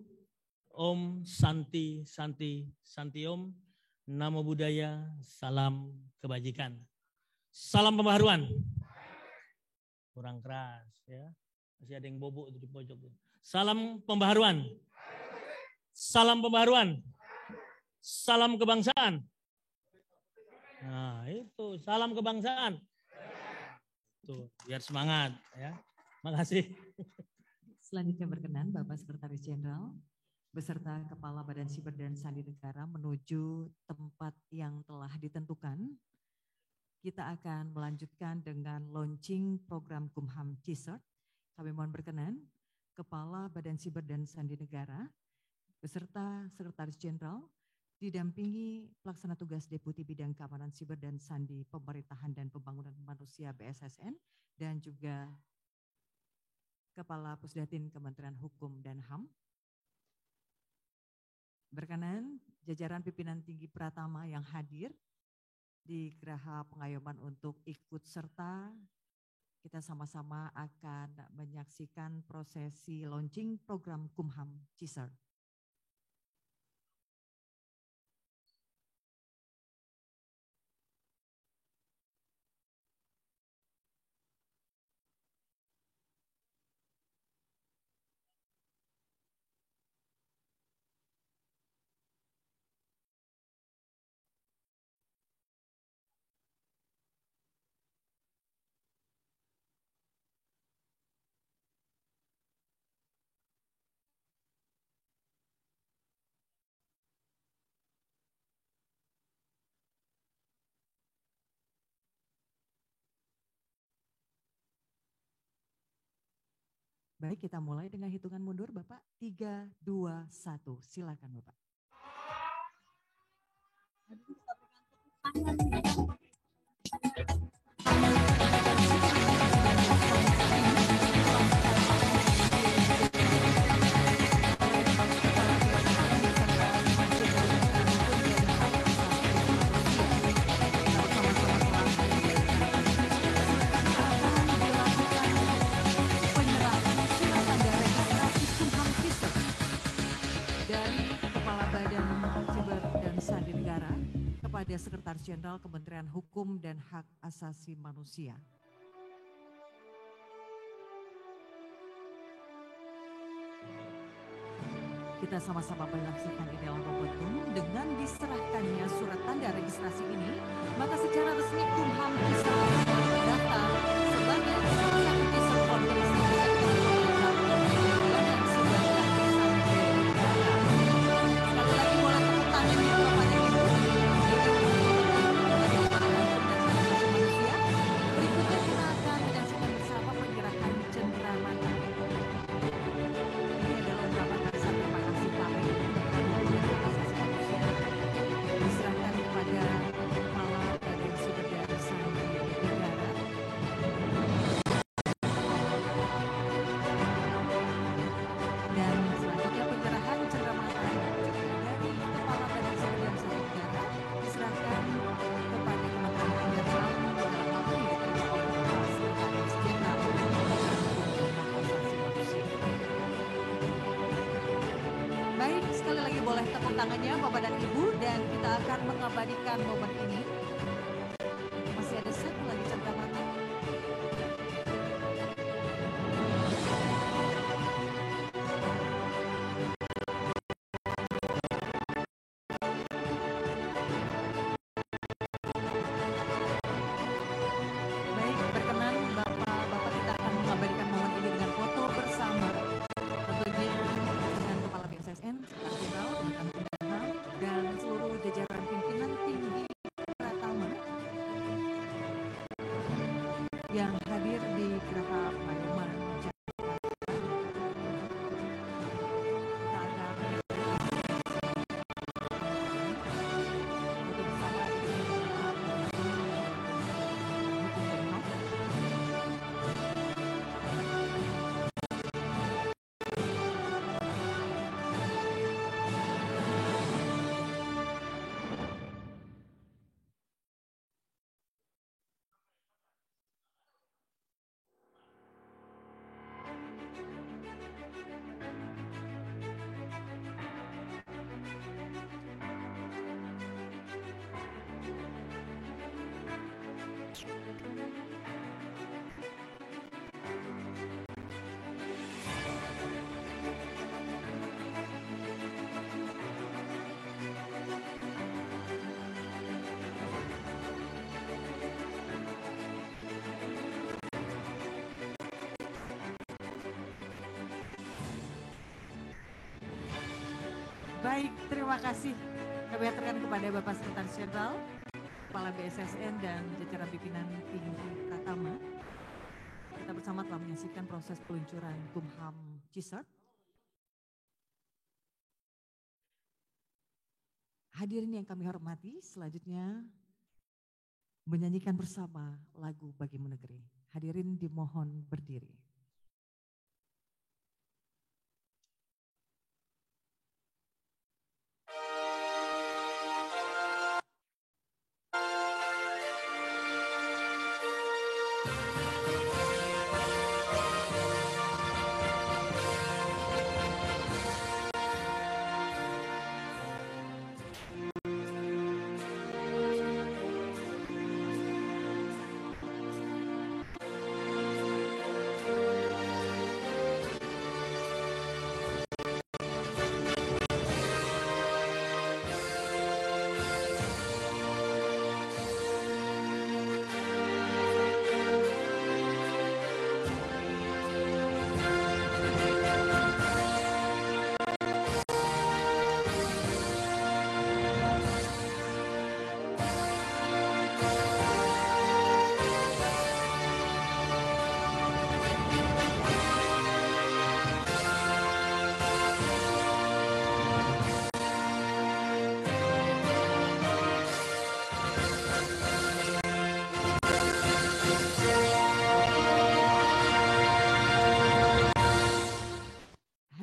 Om Santi Santi Santi Om. Namo Buddhaya. Salam kebajikan. Salam pembaharuan. Kurang keras ya. Masih ada yang bobo di pojok. Salam pembaharuan. Salam pembaharuan. Salam kebangsaan. Nah, itu salam kebangsaan. Tuh, biar semangat ya. Makasih. Selanjutnya berkenan Bapak Sekretaris Jenderal beserta Kepala Badan Siber dan Sandi Negara menuju tempat yang telah ditentukan. Kita akan melanjutkan dengan launching program Kumham CISET. Kami mohon berkenan Kepala Badan Siber dan Sandi Negara beserta Sekretaris Jenderal didampingi Pelaksana Tugas Deputi Bidang Keamanan Siber dan Sandi Pemerintahan dan Pembangunan Manusia BSSN dan juga Kepala Pusdatin Kementerian Hukum dan HAM. Berkenan jajaran pimpinan tinggi Pratama yang hadir di Geraha Pengayoman untuk ikut serta, kita sama-sama akan menyaksikan prosesi launching program Kumham CISET. Baik, kita mulai dengan hitungan mundur Bapak. 3, 2, 1. Silakan Bapak. Kepada Sekretaris Jenderal Kementerian Hukum dan Hak Asasi Manusia. kita sama-sama menyaksikan di dalam Robotum. Dengan diserahkannya surat tanda registrasi ini, maka secara resmi Kumham bisa terdaftar sebagai salah satu kisah konvensi tangannya Bapak dan Ibu, dan kita akan mengabadikan momen ini. Masih ada satu lagi cendramata. Baik, berkenan Bapak-Bapak, kita akan mengabadikan momen ini dengan foto bersama. Tentunya dengan Kepala BSSN, dan seluruh jajaran pimpinan tinggi Pratama yang hadir di Geraha Payoman Jakarta. Baik, terima kasih kami aturkan kepada Bapak Sekretaris Jenderal, Kepala BSSN dan jajaran pimpinan tinggi Pratama. Kita bersama telah menyaksikan proses peluncuran Kumham Cisart. Hadirin yang kami hormati, selanjutnya menyanyikan bersama lagu Bagimu Negeri. Hadirin dimohon berdiri.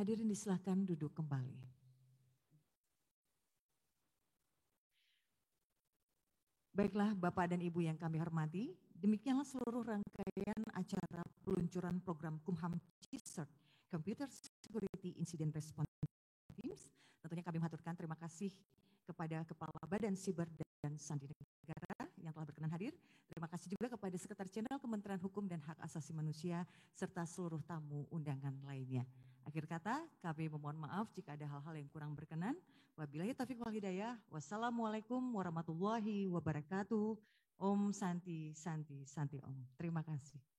Hadirin disilakan duduk kembali. Baiklah Bapak dan Ibu yang kami hormati, demikianlah seluruh rangkaian acara peluncuran program Kumham Cisart Computer Security Incident Response Teams. Tentunya kami mengaturkan terima kasih kepada Kepala Badan Siber dan Sandi Negara yang telah berkenan hadir. Terima kasih juga kepada Sekretaris Jenderal Kementerian Hukum dan Hak Asasi Manusia serta seluruh tamu undangan lainnya. Akhir kata, kami memohon maaf jika ada hal-hal yang kurang berkenan. Wabillahi taufiq wal hidayah. Wassalamualaikum warahmatullahi wabarakatuh. Om Santi Santi Santi Om. Terima kasih.